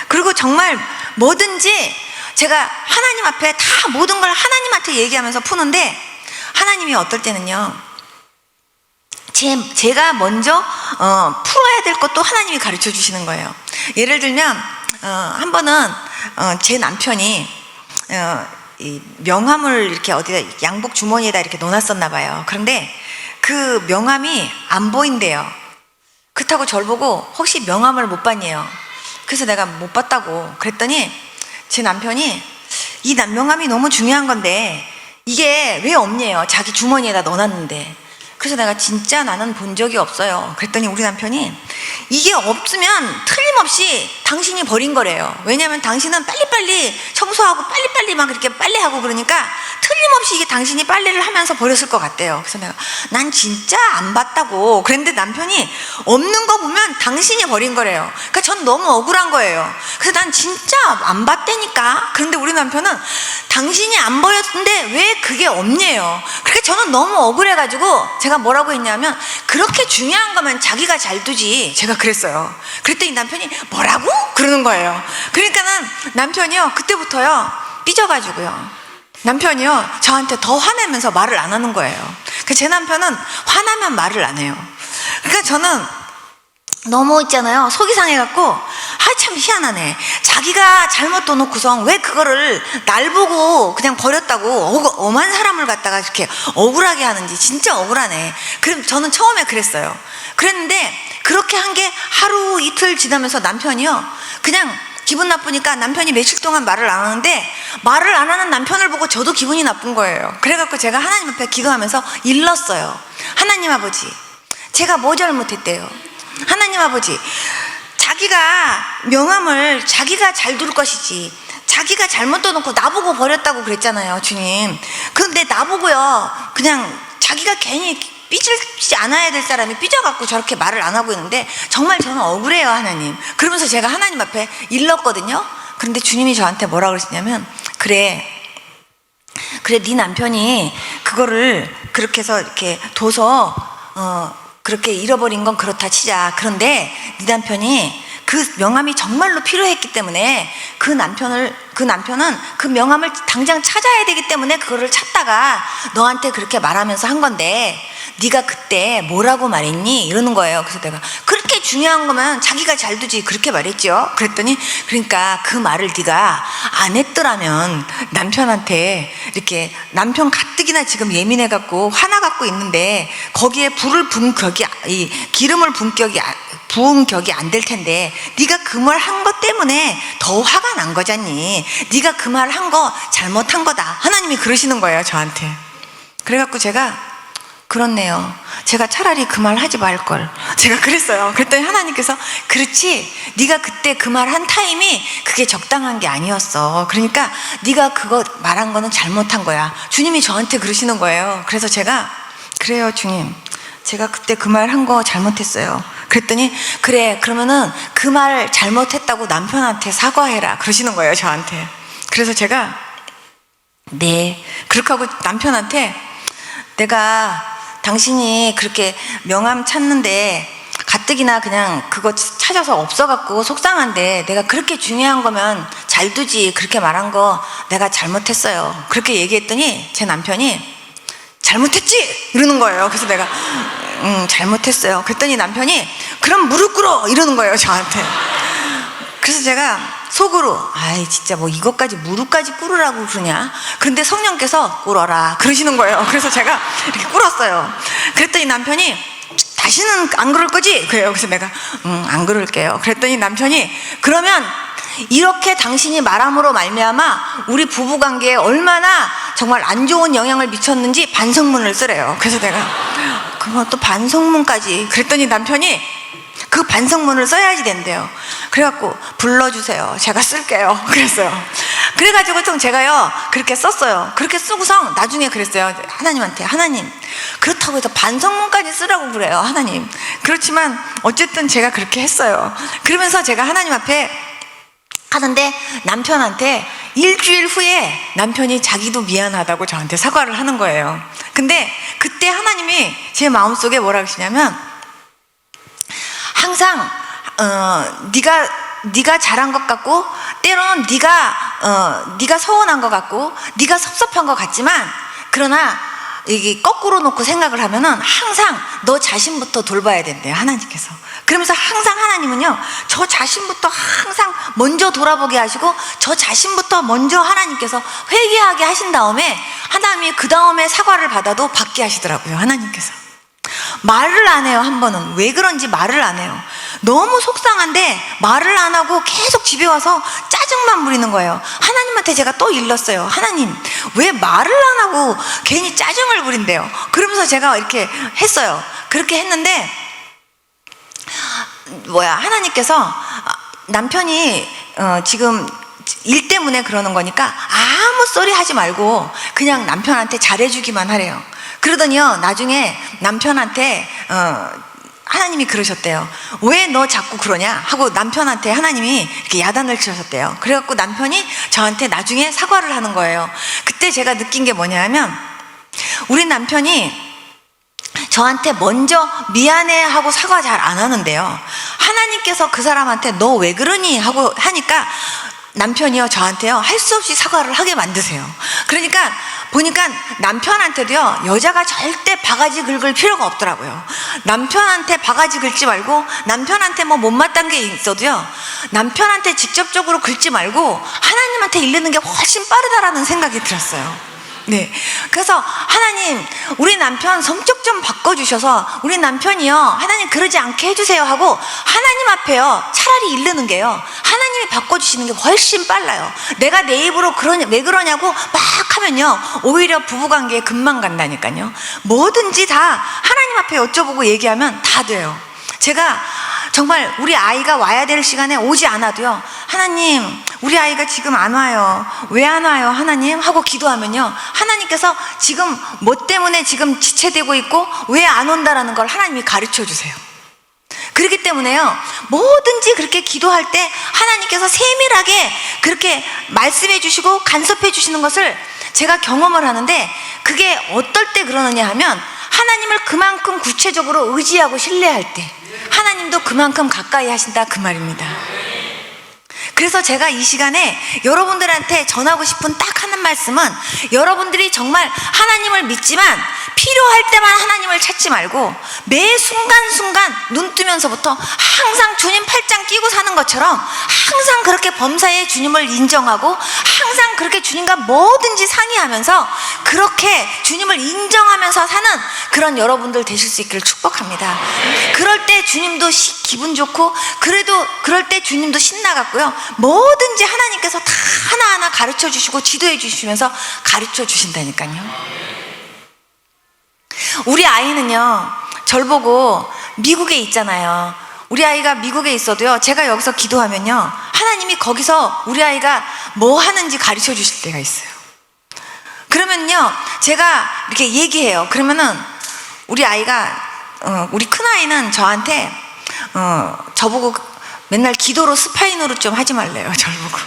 그리고 정말 뭐든지 제가 하나님 앞에 다 모든 걸 하나님한테 얘기하면서 푸는데 하나님이 어떨 때는요 제가 먼저 풀어야 될 것도 하나님이 가르쳐 주시는 거예요. 예를 들면 한 번은 제 남편이 이 명함을 이렇게 어디다 양복 주머니에다 이렇게 넣어놨었나 봐요. 그런데 그 명함이 안 보인대요. 그렇다고 저를 보고 혹시 명함을 못 봤냐요. 그래서 내가 못 봤다고 그랬더니 제 남편이 이 명함이 너무 중요한 건데 이게 왜 없냐요. 자기 주머니에다 넣어놨는데. 그래서 내가 진짜 나는 본 적이 없어요. 그랬더니 우리 남편이 이게 없으면 틀림없이 당신이 버린 거래요. 왜냐하면 당신은 빨리빨리 청소하고 빨리빨리 막 이렇게 빨래하고 그러니까 틀림없이 이게 당신이 빨래를 하면서 버렸을 것 같대요. 그래서 내가 난 진짜 안 봤다고 그랬는데 남편이 없는 거 보면 당신이 버린 거래요. 그러니까 전 너무 억울한 거예요. 그래서 난 진짜 안 봤다니까. 그런데 우리 남편은 당신이 안 버렸는데 왜 그게 없네요. 그러니까 저는 너무 억울해가지고 제가 뭐라고 했냐면 그렇게 중요한 거면 자기가 잘 두지. 제가 그랬어요. 그랬더니 남편이 뭐라고? 그러는 거예요. 그러니까는 남편이요 그때부터요 삐져가지고요 남편이요 저한테 더 화내면서 말을 안 하는 거예요. 제 남편은 화나면 말을 안 해요. 그러니까 저는 너무 있잖아요 속이 상해갖고 참 희한하네. 자기가 잘못 둬놓고서 왜 그거를 날 보고 그냥 버렸다고 엄한 사람을 갖다가 이렇게 억울하게 하는지 진짜 억울하네. 그럼 저는 처음에 그랬어요. 그랬는데 그렇게 한 게 하루 이틀 지나면서 남편이요 그냥 기분 나쁘니까 남편이 며칠 동안 말을 안 하는데 말을 안 하는 남편을 보고 저도 기분이 나쁜 거예요. 그래갖고 제가 하나님 앞에 기도하면서 일렀어요. 하나님 아버지 제가 뭐 잘못했대요. 하나님 아버지 자기가 명함을 자기가 잘 둘 것이지 자기가 잘못 떠놓고 나보고 버렸다고 그랬잖아요 주님. 그런데 나보고요 그냥 자기가 괜히 삐질지 않아야 될 사람이 삐져갖고 저렇게 말을 안 하고 있는데 정말 저는 억울해요 하나님. 그러면서 제가 하나님 앞에 일렀거든요. 그런데 주님이 저한테 뭐라 그러시냐면 그래 네 남편이 그거를 그렇게 해서 이렇게 둬서 그렇게 잃어버린 건 그렇다 치자. 그런데 네 남편이 그 명함이 정말로 필요했기 때문에 그 남편은 그 명함을 당장 찾아야 되기 때문에 그거를 찾다가 너한테 그렇게 말하면서 한 건데 네가 그때 뭐라고 말했니? 이러는 거예요. 그래서 내가 그렇게 중요한 거면 자기가 잘 두지 그렇게 말했죠. 그랬더니 그러니까 그 말을 네가 안 했더라면 남편한테 이렇게 남편 가뜩이나 지금 예민해갖고 화나갖고 있는데 거기에 불을 분 격이 이 기름을 부은 격이 안 될 텐데 네가 그 말 한 것 때문에 더 화가 난 거잖니. 네가 그 말 한 거 잘못한 거다. 하나님이 그러시는 거예요 저한테. 그래갖고 제가 그렇네요. 제가 차라리 그 말 하지 말걸. 제가 그랬어요. 그랬더니 하나님께서 그렇지 네가 그때 그 말 한 타임이 그게 적당한 게 아니었어. 그러니까 네가 그거 말한 거는 잘못한 거야. 주님이 저한테 그러시는 거예요. 그래서 제가 그래요 주님 제가 그때 그 말 한 거 잘못했어요. 그랬더니 그래 그러면은 그 말 잘못했다고 남편한테 사과해라 그러시는 거예요 저한테. 그래서 제가 네 그렇게 하고 남편한테 내가 당신이 그렇게 명함 찾는데 가뜩이나 그냥 그거 찾아서 없어갖고 속상한데 내가 그렇게 중요한 거면 잘 두지 그렇게 말한 거 내가 잘못했어요. 그렇게 얘기했더니 제 남편이 잘못했지? 이러는 거예요. 그래서 내가 잘못했어요. 그랬더니 남편이 그럼 무릎 꿇어 이러는 거예요 저한테. 그래서 제가 속으로 아이 진짜 뭐 이것까지 무릎까지 꿇으라고 그러냐. 그런데 성령께서 꿇어라 그러시는 거예요. 그래서 제가 이렇게 꿇었어요. 그랬더니 남편이 다시는 안 그럴 거지? 그래요. 그래서 내가 안 그럴게요. 그랬더니 남편이 그러면 이렇게 당신이 말함으로 말미암아 우리 부부관계에 얼마나 정말 안 좋은 영향을 미쳤는지 반성문을 쓰래요. 그래서 내가 그거 또 반성문까지. 그랬더니 남편이 그 반성문을 써야지 된대요. 그래갖고 불러주세요. 제가 쓸게요. 그랬어요. 그래가지고 좀 제가요 그렇게 썼어요. 그렇게 쓰고서 나중에 그랬어요 하나님한테. 하나님 그렇다고 해서 반성문까지 쓰라고 그래요 하나님. 그렇지만 어쨌든 제가 그렇게 했어요. 그러면서 제가 하나님 앞에 하는데 남편한테 일주일 후에 남편이 자기도 미안하다고 저한테 사과를 하는 거예요. 근데 그때 하나님이 제 마음속에 뭐라 하시냐면 항상 네가 잘한 것 같고 때로는 네가 서운한 것 같고 네가 섭섭한 것 같지만 그러나 이게 거꾸로 놓고 생각을 하면은 항상 너 자신부터 돌봐야 된대요 하나님께서. 그러면서 항상 하나님은요 저 자신부터 항상 먼저 돌아보게 하시고 저 자신부터 먼저 하나님께서 회개하게 하신 다음에 하나님이 그 다음에 사과를 받아도 받게 하시더라고요 하나님께서. 말을 안 해요 한 번은. 왜 그런지 말을 안 해요. 너무 속상한데 말을 안 하고 계속 집에 와서 짜증만 부리는 거예요. 하나님한테 제가 또 일렀어요. 하나님 왜 말을 안 하고 괜히 짜증을 부린대요. 그러면서 제가 이렇게 했어요. 그렇게 했는데 하나님께서 남편이 지금 일 때문에 그러는 거니까 아무 소리 하지 말고 그냥 남편한테 잘해주기만 하래요. 그러더니요, 나중에 남편한테 하나님이 그러셨대요. 왜 너 자꾸 그러냐 하고 남편한테 하나님이 이렇게 야단을 치셨대요. 그래갖고 남편이 저한테 나중에 사과를 하는 거예요. 그때 제가 느낀 게 뭐냐 하면, 우리 남편이 저한테 먼저 미안해 하고 사과 잘 안 하는데요, 하나님께서 그 사람한테 너 왜 그러니 하고 하니까 남편이요, 저한테요, 할 수 없이 사과를 하게 만드세요. 그러니까 보니까 남편한테도요, 여자가 절대 바가지 긁을 필요가 없더라고요. 남편한테 바가지 긁지 말고, 남편한테 뭐 못마땅 게 있어도요, 남편한테 직접적으로 긁지 말고 하나님한테 일르는 게 훨씬 빠르다라는 생각이 들었어요. 네. 그래서 하나님, 우리 남편 성격 좀 바꿔주셔서 우리 남편이요, 하나님 그러지 않게 해주세요 하고 하나님 앞에요, 차라리 이르는 게요, 하나님이 바꿔주시는 게 훨씬 빨라요. 내가 내 입으로 왜 그러냐고 막 하면요, 오히려 부부관계에 금방 간다니까요. 뭐든지 다 하나님 앞에 여쭤보고 얘기하면 다 돼요. 제가 정말 우리 아이가 와야 될 시간에 오지 않아도요, 하나님 우리 아이가 지금 안 와요, 왜 안 와요 하나님 하고 기도하면요, 하나님께서 지금 뭐 때문에 지금 지체되고 있고 왜 안 온다라는 걸 하나님이 가르쳐 주세요. 그렇기 때문에요, 뭐든지 그렇게 기도할 때 하나님께서 세밀하게 그렇게 말씀해 주시고 간섭해 주시는 것을 제가 경험을 하는데, 그게 어떨 때 그러느냐 하면, 하나님을 그만큼 구체적으로 의지하고 신뢰할 때 하나님도 그만큼 가까이 하신다 그 말입니다. 그래서 제가 이 시간에 여러분들한테 전하고 싶은 딱 하는 말씀은, 여러분들이 정말 하나님을 믿지만 필요할 때만 하나님을 찾지 말고 매 순간순간 눈 뜨면서부터 항상 주님 팔짱 끼고 사는 것처럼 항상 그렇게 범사에 주님을 인정하고 항상 그렇게 주님과 뭐든지 상의하면서 그렇게 주님을 인정하면서 사는 그런 여러분들 되실 수 있기를 축복합니다. 그럴 때 주님도 기분 좋고, 그래도 그럴 때 주님도 신나갔고요, 뭐든지 하나님께서 다 하나하나 가르쳐 주시고 지도해 주시면서 가르쳐 주신다니까요. 우리 아이는요, 절 보고 미국에 있잖아요. 우리 아이가 미국에 있어도요, 제가 여기서 기도하면요, 하나님이 거기서 우리 아이가 뭐 하는지 가르쳐 주실 때가 있어요. 그러면요, 제가 이렇게 얘기해요. 그러면은 우리 아이가 우리 큰아이는 저한테 저보고 맨날 기도로 스파인으로 좀 하지 말래요, 절 보고.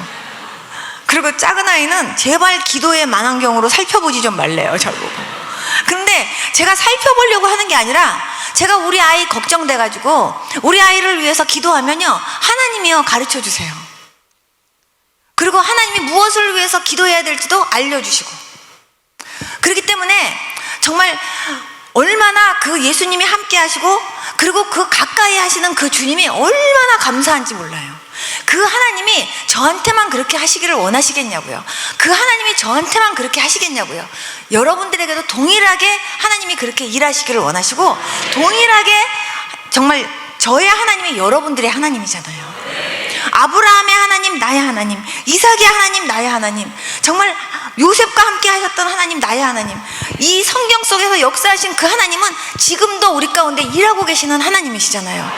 그리고 작은 아이는 제발 기도의 만환경으로 살펴보지 좀 말래요, 절 보고. 그런데 제가 살펴보려고 하는 게 아니라, 제가 우리 아이 걱정돼가지고 우리 아이를 위해서 기도하면요, 하나님이요 가르쳐 주세요. 그리고 하나님이 무엇을 위해서 기도해야 될지도 알려주시고. 그렇기 때문에 정말 얼마나 그 예수님이 함께 하시고, 그리고 그 가까이 하시는 그 주님이 얼마나 감사한지 몰라요. 그 하나님이 저한테만 그렇게 하시기를 원하시겠냐고요. 그 하나님이 저한테만 그렇게 하시겠냐고요. 여러분들에게도 동일하게 하나님이 그렇게 일하시기를 원하시고, 동일하게 정말 저의 하나님이 여러분들의 하나님이잖아요. 아브라함의 하나님 나의 하나님, 이삭의 하나님 나의 하나님, 정말 요셉과 함께 하셨던 하나님 나의 하나님, 이 성경 속에서 역사하신 그 하나님은 지금도 우리 가운데 일하고 계시는 하나님이시잖아요.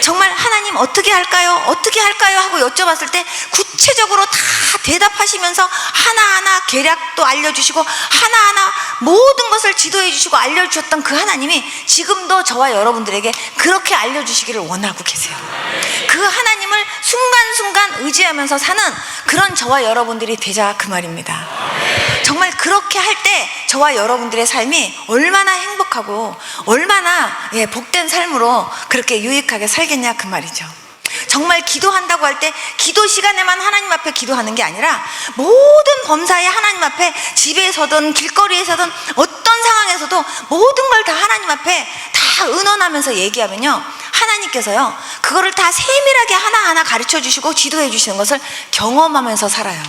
정말 하나님 어떻게 할까요? 어떻게 할까요? 하고 여쭤봤을 때 구체적으로 다 대답하시면서 하나하나 계략도 알려주시고 하나하나 모든 것을 지도해 주시고 알려주셨던 그 하나님이 지금도 저와 여러분들에게 그렇게 알려주시기를 원하고 계세요. 그 하나님을 순간순간 의지하면서 사는 그런 저와 여러분들이 되자 그 말입니다. 정말 그렇게 할 때 저와 여러분들의 삶이 얼마나 행복하고 얼마나 복된 삶으로 그렇게 유익하게 살겠냐 그 말이죠. 정말 기도한다고 할 때 기도 시간에만 하나님 앞에 기도하는 게 아니라 모든 범사에 하나님 앞에, 집에서든 길거리에서든 어떤 상황에서도 모든 걸 다 하나님 앞에 다 의논하면서 얘기하면요, 하나님께서요 그거를 다 세밀하게 하나하나 가르쳐 주시고 지도해 주시는 것을 경험하면서 살아요.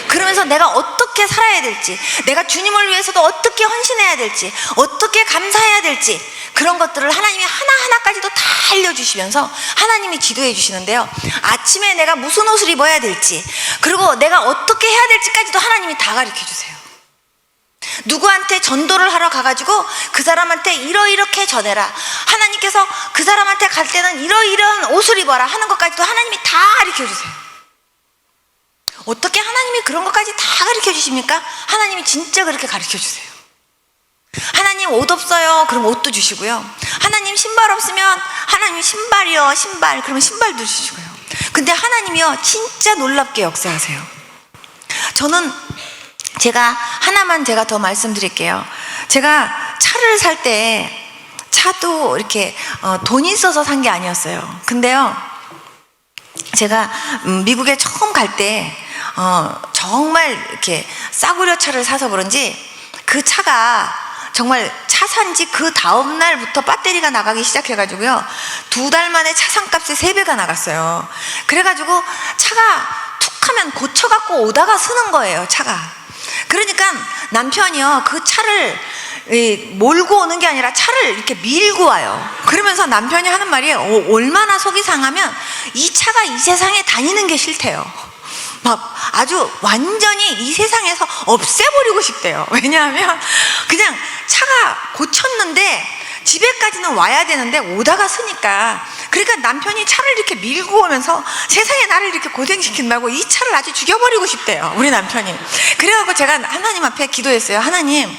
그러면서 내가 어떻게 살아야 될지, 내가 주님을 위해서도 어떻게 헌신해야 될지, 어떻게 감사해야 될지, 그런 것들을 하나님이 하나하나까지도 다 알려주시면서 하나님이 지도해 주시는데요, 아침에 내가 무슨 옷을 입어야 될지, 그리고 내가 어떻게 해야 될지까지도 하나님이 다 가르쳐 주세요. 누구한테 전도를 하러 가가지고 그 사람한테 이렇게 전해라, 하나님께서 그 사람한테 갈 때는 이런 옷을 입어라 하는 것까지도 하나님이 다 가르쳐 주세요. 어떻게 하나님이 그런 것까지 다 가르쳐 주십니까? 하나님이 진짜 그렇게 가르쳐 주세요. 하나님 옷 없어요? 그럼 옷도 주시고요. 하나님 신발 없으면 하나님 신발이요, 신발, 그러면 신발도 주시고요. 근데 하나님이요 진짜 놀랍게 역사하세요. 저는 제가 하나만 제가 더 말씀드릴게요. 제가 차를 살 때 차도 이렇게 돈이 있어서 산 게 아니었어요. 근데요 제가 미국에 처음 갈 때 정말 이렇게 싸구려 차를 사서 그런지 그 차가 정말 차 산 지 그 다음 날부터 배터리가 나가기 시작해가지고요 2달 만에 차상값이 3배가 나갔어요. 그래가지고 차가 툭 하면 고쳐갖고 오다가 쓰는 거예요, 차가. 그러니까 남편이요 그 차를 몰고 오는 게 아니라 차를 이렇게 밀고 와요. 그러면서 남편이 하는 말이 얼마나 속이 상하면 이 차가 이 세상에 다니는 게 싫대요. 막 아주 완전히 이 세상에서 없애버리고 싶대요. 왜냐하면 그냥 차가 고쳤는데 집에까지는 와야 되는데 오다가 쓰니까, 그러니까 남편이 차를 이렇게 밀고 오면서 세상에 나를 이렇게 고생시킨다고 이 차를 아주 죽여버리고 싶대요, 우리 남편이. 그래갖고 제가 하나님 앞에 기도했어요. 하나님,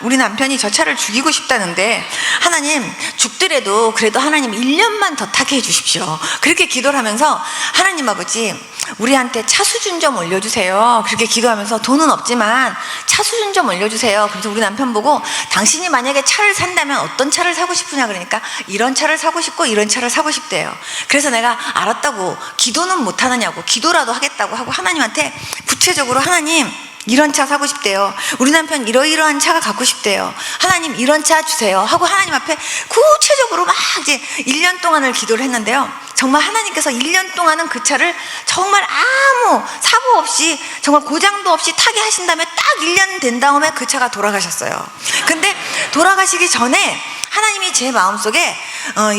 우리 남편이 저 차를 죽이고 싶다는데 하나님 죽더라도 그래도 하나님 1년만 더 타게 해주십시오. 그렇게 기도를 하면서 하나님 아버지 우리한테 차 수준 좀 올려주세요. 그렇게 기도하면서 돈은 없지만 차 수준 좀 올려주세요. 그래서 우리 남편 보고 당신이 만약에 차를 산다면 어떤 차를 사고 싶으냐 그러니까 이런 차를 사고 싶고 이런 차를 사고 싶대요. 그래서 내가 알았다고, 기도는 못하느냐고, 기도라도 하겠다고 하고 하나님한테 구체적으로 하나님 이런 차 사고 싶대요. 우리 남편 이러이러한 차가 갖고 싶대요. 하나님 이런 차 주세요 하고 하나님 앞에 구체적으로 막 이제 1년 동안을 기도를 했는데요. 정말 하나님께서 1년 동안은 그 차를 정말 아무 사고 없이 정말 고장도 없이 타게 하신 다음에 딱 1년 된 다음에 그 차가 돌아가셨어요. 근데 돌아가시기 전에 하나님이 제 마음속에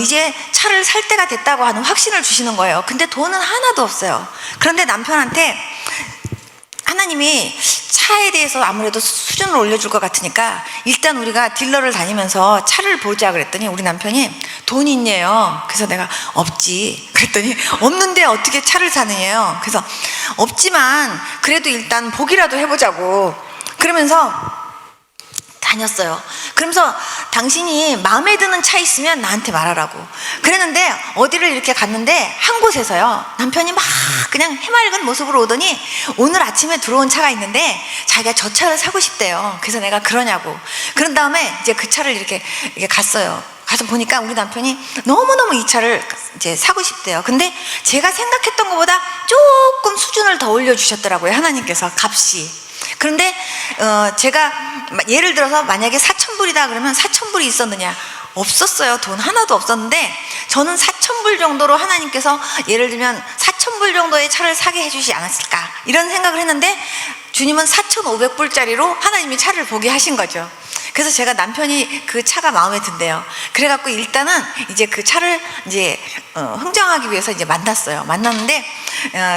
이제 차를 살 때가 됐다고 하는 확신을 주시는 거예요. 근데 돈은 하나도 없어요. 그런데 남편한테 하나님이 차에 대해서 아무래도 수준을 올려줄 것 같으니까 일단 우리가 딜러를 다니면서 차를 보자 그랬더니 우리 남편이 돈이 있냐요. 그래서 내가 없지 그랬더니 없는데 어떻게 차를 사느냐요. 그래서 없지만 그래도 일단 보기라도 해보자고 그러면서 다녔어요. 그러면서 당신이 마음에 드는 차 있으면 나한테 말하라고 그랬는데 어디를 이렇게 갔는데 한 곳에서요 남편이 막 그냥 해맑은 모습으로 오더니 오늘 아침에 들어온 차가 있는데 자기가 저 차를 사고 싶대요. 그래서 내가 그러냐고. 그런 다음에 이제 그 차를 이렇게 갔어요. 가서 보니까 우리 남편이 너무너무 이 차를 이제 사고 싶대요. 근데 제가 생각했던 것보다 조금 수준을 더 올려주셨더라고요, 하나님께서 값이. 그런데 제가 예를 들어서 만약에 4,000불이다 그러면 4,000불이 있었느냐? 없었어요. 돈 하나도 없었는데 저는 4,000불 정도로 하나님께서 예를 들면 4,000불 정도의 차를 사게 해주지 않았을까 이런 생각을 했는데 주님은 4,500불짜리로 하나님이 차를 보게 하신 거죠. 그래서 제가 남편이 그 차가 마음에 든대요. 그래갖고 일단은 이제 그 차를 이제 흥정하기 위해서 이제 만났어요. 만났는데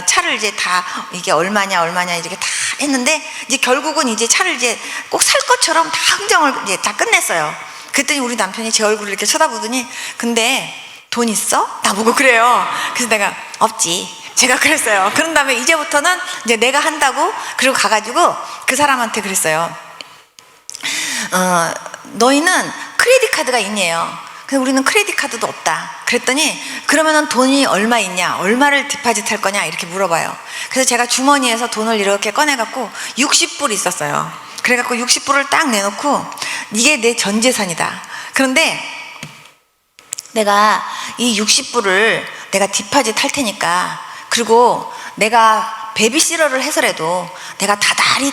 차를 이제 다 이게 얼마냐 이렇게 다 했는데 이제 결국은 이제 차를 이제 꼭 살 것처럼 다 흥정을 이제 다 끝냈어요. 그랬더니 우리 남편이 제 얼굴을 이렇게 쳐다보더니 근데 돈 있어? 나보고 그래요. 그래서 내가 없지. 제가 그랬어요. 그런 다음에 이제부터는 이제 내가 한다고 그리고 가가지고 그 사람한테 그랬어요. 너희는 크레딧 카드가 있냐요. 근데 우리는 크레딧 카드도 없다. 그랬더니 그러면은 돈이 얼마 있냐, 얼마를 디파짓 할 거냐 이렇게 물어봐요. 그래서 제가 주머니에서 돈을 이렇게 꺼내갖고 60불 있었어요. 그래갖고 60불을 딱 내놓고 이게 내 전 재산이다. 그런데 내가 이 60불을 내가 디파짓 할 테니까 그리고 내가 베비시러를 해서라도 내가 다달이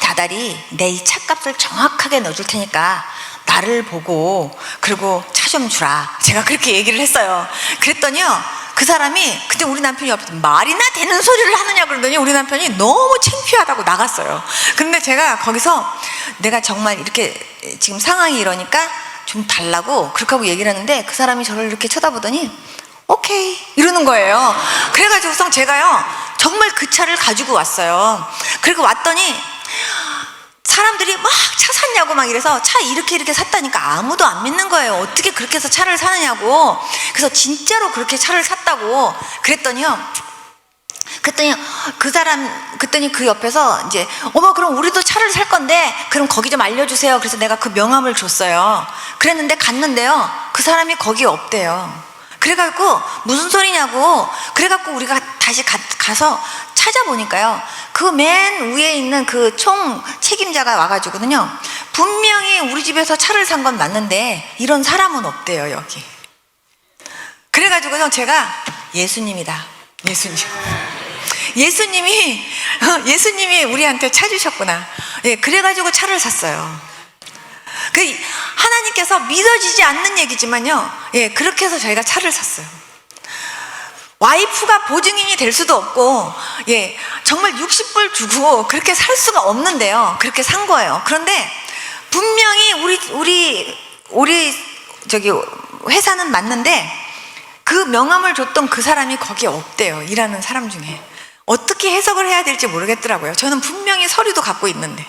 내 이 차값을 정확하게 넣어줄 테니까 나를 보고 그리고 차 좀 주라. 제가 그렇게 얘기를 했어요. 그랬더니요 그 사람이 그때 우리 남편이 옆에서 말이나 되는 소리를 하느냐 그러더니 우리 남편이 너무 창피하다고 나갔어요. 근데 제가 거기서 내가 정말 이렇게 지금 상황이 이러니까 좀 달라고 그렇게 하고 얘기를 했는데 그 사람이 저를 이렇게 쳐다보더니 오케이 이러는 거예요. 그래가지고서 제가요 정말 그 차를 가지고 왔어요. 그리고 왔더니 사람들이 막 차 샀냐고 막 이래서 차 이렇게 샀다니까 아무도 안 믿는 거예요. 어떻게 그렇게 해서 차를 사느냐고. 그래서 진짜로 그렇게 차를 샀다고 그랬더니요. 그랬더니 그 옆에서 이제 어머 그럼 우리도 차를 살 건데 그럼 거기 좀 알려주세요. 그래서 내가 그 명함을 줬어요. 그랬는데 갔는데요. 그 사람이 거기 없대요. 그래갖고 무슨 소리냐고. 그래갖고 우리가 다시 가서 찾아보니까요. 그 맨 위에 있는 그 총 책임자가 와가지고는요. 분명히 우리 집에서 차를 산 건 맞는데 이런 사람은 없대요 여기. 그래가지고요 제가 예수님이다. 예수님이 우리한테 차 주셨구나. 예, 그래가지고 차를 샀어요. 그 하나님께서 믿어지지 않는 얘기지만요. 예, 그렇게 해서 저희가 차를 샀어요. 와이프가 보증인이 될 수도 없고, 예, 정말 60불 주고 그렇게 살 수가 없는데요. 그렇게 산 거예요. 그런데 분명히 우리 저기 회사는 맞는데 그 명함을 줬던 그 사람이 거기에 없대요. 일하는 사람 중에. 어떻게 해석을 해야 될지 모르겠더라고요. 저는 분명히 서류도 갖고 있는데.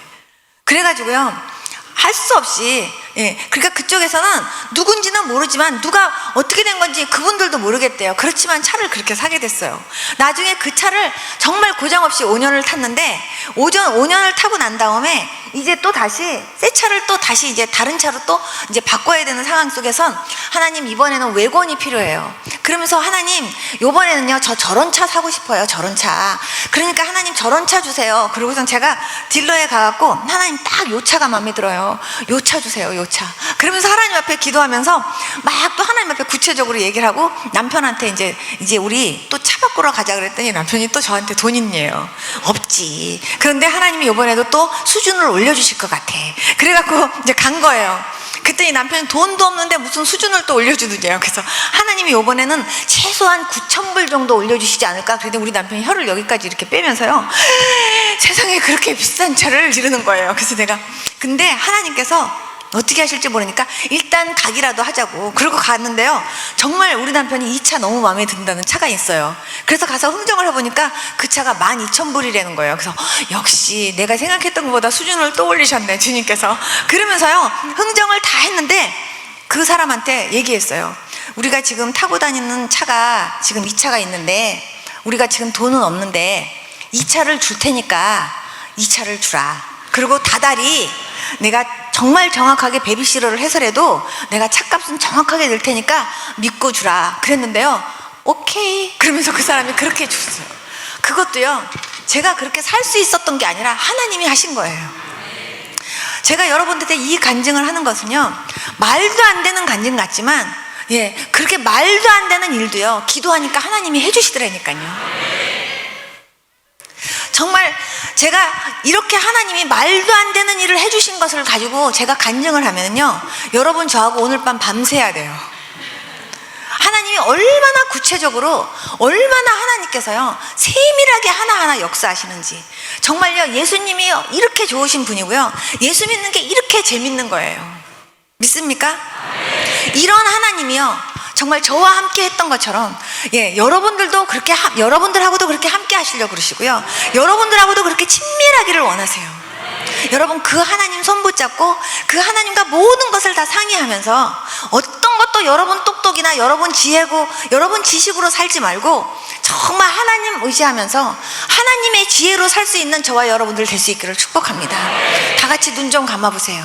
그래가지고요. 할 수 없이, 예, 그러니까 그쪽에서는 누군지는 모르지만 누가 어떻게 된 건지 그분들도 모르겠대요. 그렇지만 차를 그렇게 사게 됐어요. 나중에 그 차를 정말 고장 없이 5년을 탔는데 5년을 타고 난 다음에 이제 또 다시 새 차를 또 다시 이제 다른 차로 또 이제 바꿔야 되는 상황 속에선 하나님 이번에는 외권이 필요해요. 그러면서 하나님 이번에는요 저런 차 사고 싶어요. 저런 차. 그러니까 하나님 저런 차 주세요. 그러고선 제가 딜러에 가갖고 하나님 딱 요 차가 마음에 들어요. 요 차 주세요. 요 차. 그러면서 하나님 앞에 기도하면서 막 또 하나님 앞에 구체적으로 얘기를 하고 남편한테 이제 우리 또 차 바꾸러 가자 그랬더니 남편이 또 저한테 돈 있네요. 없지. 그런데 하나님이 이번에도 또 수준을 올려주실 것 같아. 그래갖고 이제 간 거예요. 그랬더니 남편이 돈도 없는데 무슨 수준을 또 올려주느냐요. 그래서 하나님이 이번에는 최소한 9,000불 정도 올려주시지 않을까. 그랬더니 우리 남편이 혀를 여기까지 이렇게 빼면서요. 세상에 그렇게 비싼 차를 이러는 거예요. 그래서 내가 근데 하나님께서 어떻게 하실지 모르니까 일단 가기라도 하자고 그러고 갔는데요. 정말 우리 남편이 이 차 너무 마음에 든다는 차가 있어요. 그래서 가서 흥정을 해보니까 그 차가 12,000불이라는 거예요. 그래서 역시 내가 생각했던 것보다 수준을 또 올리셨네 주님께서. 그러면서요 흥정을 다 했는데 그 사람한테 얘기했어요. 우리가 지금 타고 다니는 차가 지금 이 차가 있는데 우리가 지금 돈은 없는데 이 차를 줄 테니까 이 차를 주라. 그리고 다달이 내가 정말 정확하게 베이비시터를 해서라도 내가 차값은 정확하게 낼 테니까 믿고 주라 그랬는데요. 오케이 그러면서 그 사람이 그렇게 줬어요. 그것도요 제가 그렇게 살 수 있었던 게 아니라 하나님이 하신 거예요. 제가 여러분들한테 이 간증을 하는 것은요 말도 안 되는 간증 같지만 예, 그렇게 말도 안 되는 일도요 기도하니까 하나님이 해주시더라니까요. 정말 제가 이렇게 하나님이 말도 안 되는 일을 해주신 것을 가지고 제가 간증을 하면요 여러분 저하고 오늘 밤 밤새야 돼요. 하나님이 얼마나 구체적으로 얼마나 하나님께서요 세밀하게 하나하나 역사하시는지. 정말요 예수님이 이렇게 좋으신 분이고요 예수 믿는 게 이렇게 재밌는 거예요. 믿습니까? 이런 하나님이요 정말 저와 함께 했던 것처럼 예, 여러분들도 그렇게 여러분들하고도 그렇게 함께 하시려고 그러시고요 여러분들하고도 그렇게 친밀하기를 원하세요. 여러분 그 하나님 손 붙잡고 그 하나님과 모든 것을 다 상의하면서 어떤 것도 여러분 똑똑이나 여러분 지혜고 여러분 지식으로 살지 말고 정말 하나님 의지하면서 하나님의 지혜로 살 수 있는 저와 여러분들 될 수 있기를 축복합니다. 다 같이 눈 좀 감아보세요.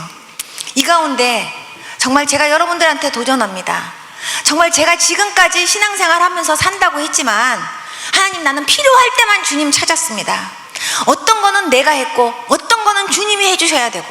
이 가운데 정말 제가 여러분들한테 도전합니다. 정말 제가 지금까지 신앙생활 하면서 산다고 했지만 하나님 나는 필요할 때만 주님 찾았습니다. 어떤 거는 내가 했고 어떤 거는 주님이 해주셔야 되고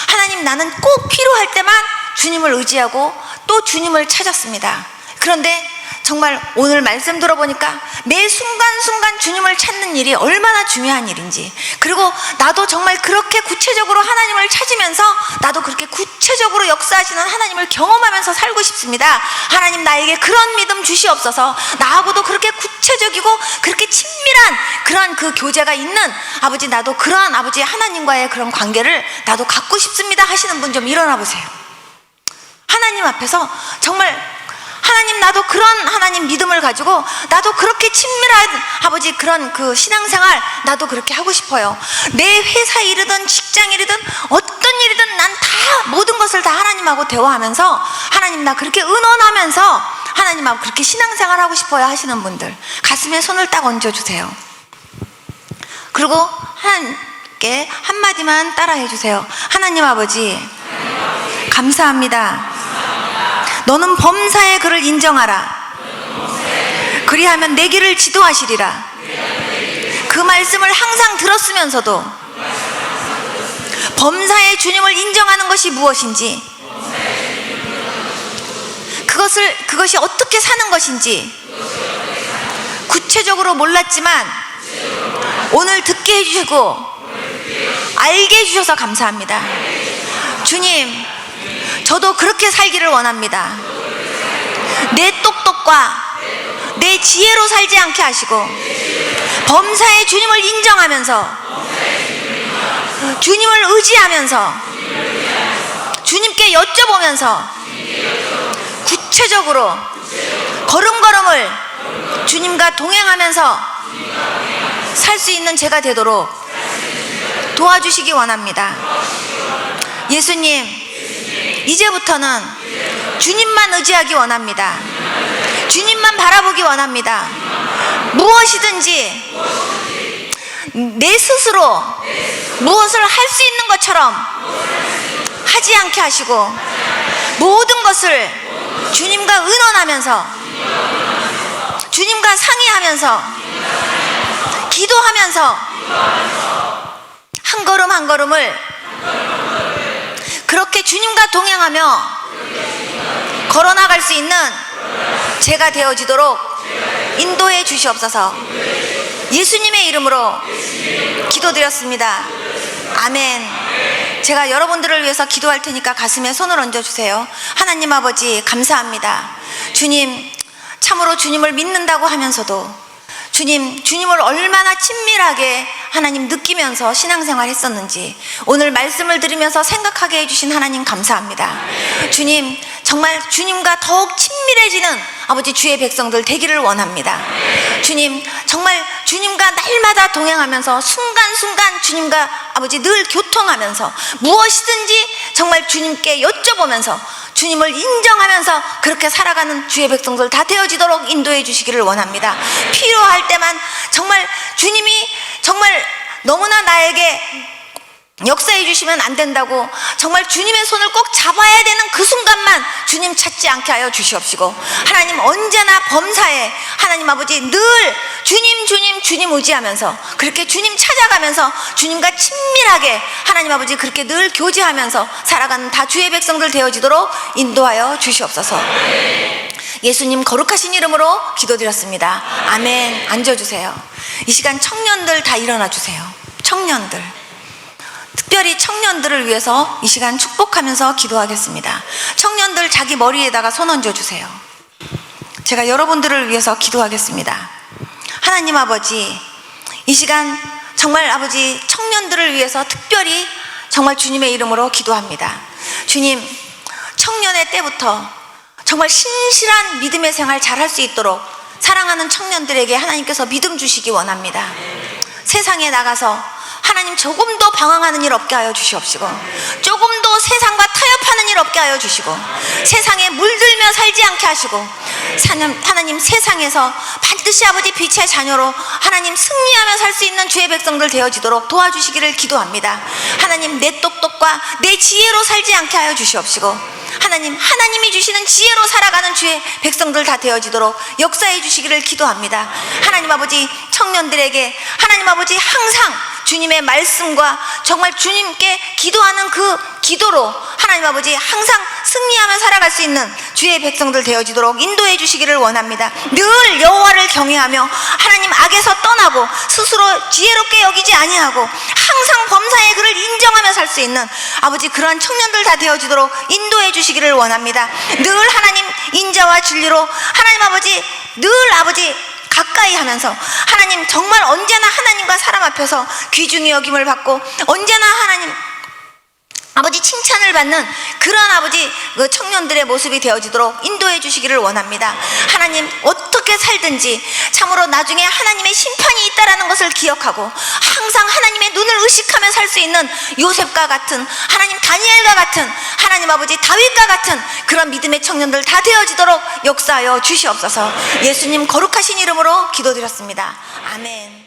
하나님 나는 꼭 필요할 때만 주님을 의지하고 또 주님을 찾았습니다. 그런데 정말 오늘 말씀 들어보니까 매 순간순간 주님을 찾는 일이 얼마나 중요한 일인지, 그리고 나도 정말 그렇게 구체적으로 하나님을 찾으면서 나도 그렇게 구체적으로 역사하시는 하나님을 경험하면서 살고 싶습니다. 하나님 나에게 그런 믿음 주시옵소서. 나하고도 그렇게 구체적이고 그렇게 친밀한 그런 그 교제가 있는 아버지, 나도 그러한 아버지 하나님과의 그런 관계를 나도 갖고 싶습니다 하시는 분 좀 일어나 보세요. 하나님 앞에서 정말 하나님, 나도 그런 하나님 믿음을 가지고 나도 그렇게 친밀한 아버지 그런 그 신앙생활 나도 그렇게 하고 싶어요. 내 회사 일이든 직장 일이든 어떤 일이든 난 다 모든 것을 다 하나님하고 대화하면서 하나님 나 그렇게 의논하면서 하나님하고 그렇게 신앙생활 하고 싶어요 하시는 분들 가슴에 손을 딱 얹어주세요. 그리고 하나님께 한마디만 따라해 주세요. 하나님 아버지, 감사합니다. 너는 범사의 그를 인정하라. 그리하면 내 길을 지도하시리라. 그 말씀을 항상 들었으면서도 범사의 주님을 인정하는 것이 무엇인지, 그것이 어떻게 사는 것인지 구체적으로 몰랐지만 오늘 듣게 해주시고 알게 해주셔서 감사합니다. 주님, 저도 그렇게 살기를 원합니다. 내 똑똑과 내 지혜로 살지 않게 하시고 범사의 주님을 인정하면서 주님을 의지하면서 주님께 여쭤보면서 구체적으로 걸음걸음을 주님과 동행하면서 살 수 있는 제가 되도록 도와주시기 원합니다. 예수님, 이제부터는 주님만 의지하기 원합니다. 주님만 바라보기 원합니다. 무엇이든지 내 스스로 무엇을 할 수 있는 것처럼 하지 않게 하시고 모든 것을 주님과 의논하면서 주님과 상의하면서 기도하면서 한 걸음 한 걸음을 그렇게 주님과 동행하며 걸어나갈 수 있는 제가 되어지도록 인도해 주시옵소서. 예수님의 이름으로 기도드렸습니다. 아멘. 제가 여러분들을 위해서 기도할 테니까 가슴에 손을 얹어주세요. 하나님 아버지, 감사합니다. 주님, 참으로 주님을 믿는다고 하면서도 주님을 얼마나 친밀하게 하나님 느끼면서 신앙생활 했었는지 오늘 말씀을 들으면서 생각하게 해주신 하나님 감사합니다. 주님, 정말 주님과 더욱 친밀해지는 아버지 주의 백성들 되기를 원합니다. 주님, 정말 주님과 날마다 동행하면서 순간순간 주님과 아버지 늘 교통하면서 무엇이든지 정말 주님께 여쭤보면서 주님을 인정하면서 그렇게 살아가는 주의 백성들 다 되어지도록 인도해 주시기를 원합니다. 필요할 때만 정말 주님이 정말 너무나 나에게 역사해 주시면 안 된다고 정말 주님의 손을 꼭 잡아야 되는 그 순간만 주님 찾지 않게 하여 주시옵시고 하나님 언제나 범사에 하나님 아버지 늘 주님 의지하면서 그렇게 주님 찾아가면서 주님과 친밀하게 하나님 아버지 그렇게 늘 교제하면서 살아가는 다 주의 백성들 되어지도록 인도하여 주시옵소서. 예수님 거룩하신 이름으로 기도드렸습니다. 아멘. 앉아주세요. 이 시간 청년들 다 일어나 주세요. 청년들, 특별히 청년들을 위해서 이 시간 축복하면서 기도하겠습니다. 청년들 자기 머리에다가 손 얹어주세요. 제가 여러분들을 위해서 기도하겠습니다. 하나님 아버지, 이 시간 정말 아버지 청년들을 위해서 특별히 정말 주님의 이름으로 기도합니다. 주님, 청년의 때부터 정말 신실한 믿음의 생활 잘할 수 있도록 사랑하는 청년들에게 하나님께서 믿음 주시기 원합니다. 세상에 나가서 하나님 조금 더 방황하는 일 없게 하여 주시옵시고 조금 더 세상과 타협하는 일 없게 하여 주시고 세상에 물들며 살지 않게 하시고 하나님 세상에서 반드시 아버지 빛의 자녀로 하나님 승리하며 살 수 있는 주의 백성들 되어지도록 도와주시기를 기도합니다. 하나님 내 똑똑과 내 지혜로 살지 않게 하여 주시옵시고 하나님이 주시는 지혜로 살아가는 주의 백성들 다 되어지도록 역사해 주시기를 기도합니다. 하나님 아버지 청년들에게 하나님 아버지 항상 주님의 말씀과 정말 주님께 기도하는 그 기도로 하나님 아버지 항상 승리하며 살아갈 수 있는 주의 백성들 되어지도록 인도해 주시기를 원합니다. 늘 여호와를 경외하며 하나님 악에서 떠나고 스스로 지혜롭게 여기지 아니하고 항상 범사의 그를 인정하며 살 수 있는 아버지 그러한 청년들 다 되어지도록 인도해 주시기를 원합니다. 늘 하나님 인자와 진리로 하나님 아버지 늘 아버지 가까이 하면서 하나님 정말 언제나 하나님과 사람 앞에서 귀중히 여김을 받고 언제나 하나님 아버지 칭찬을 받는 그런 아버지 그 청년들의 모습이 되어지도록 인도해 주시기를 원합니다. 하나님, 어떻게 살든지 참으로 나중에 하나님의 심판이 있다라는 것을 기억하고 항상 하나님의 눈을 의식하며 살 수 있는 요셉과 같은, 하나님 다니엘과 같은, 하나님 아버지 다윗과 같은 그런 믿음의 청년들 다 되어지도록 역사하여 주시옵소서. 예수님 거룩하신 이름으로 기도드렸습니다. 아멘.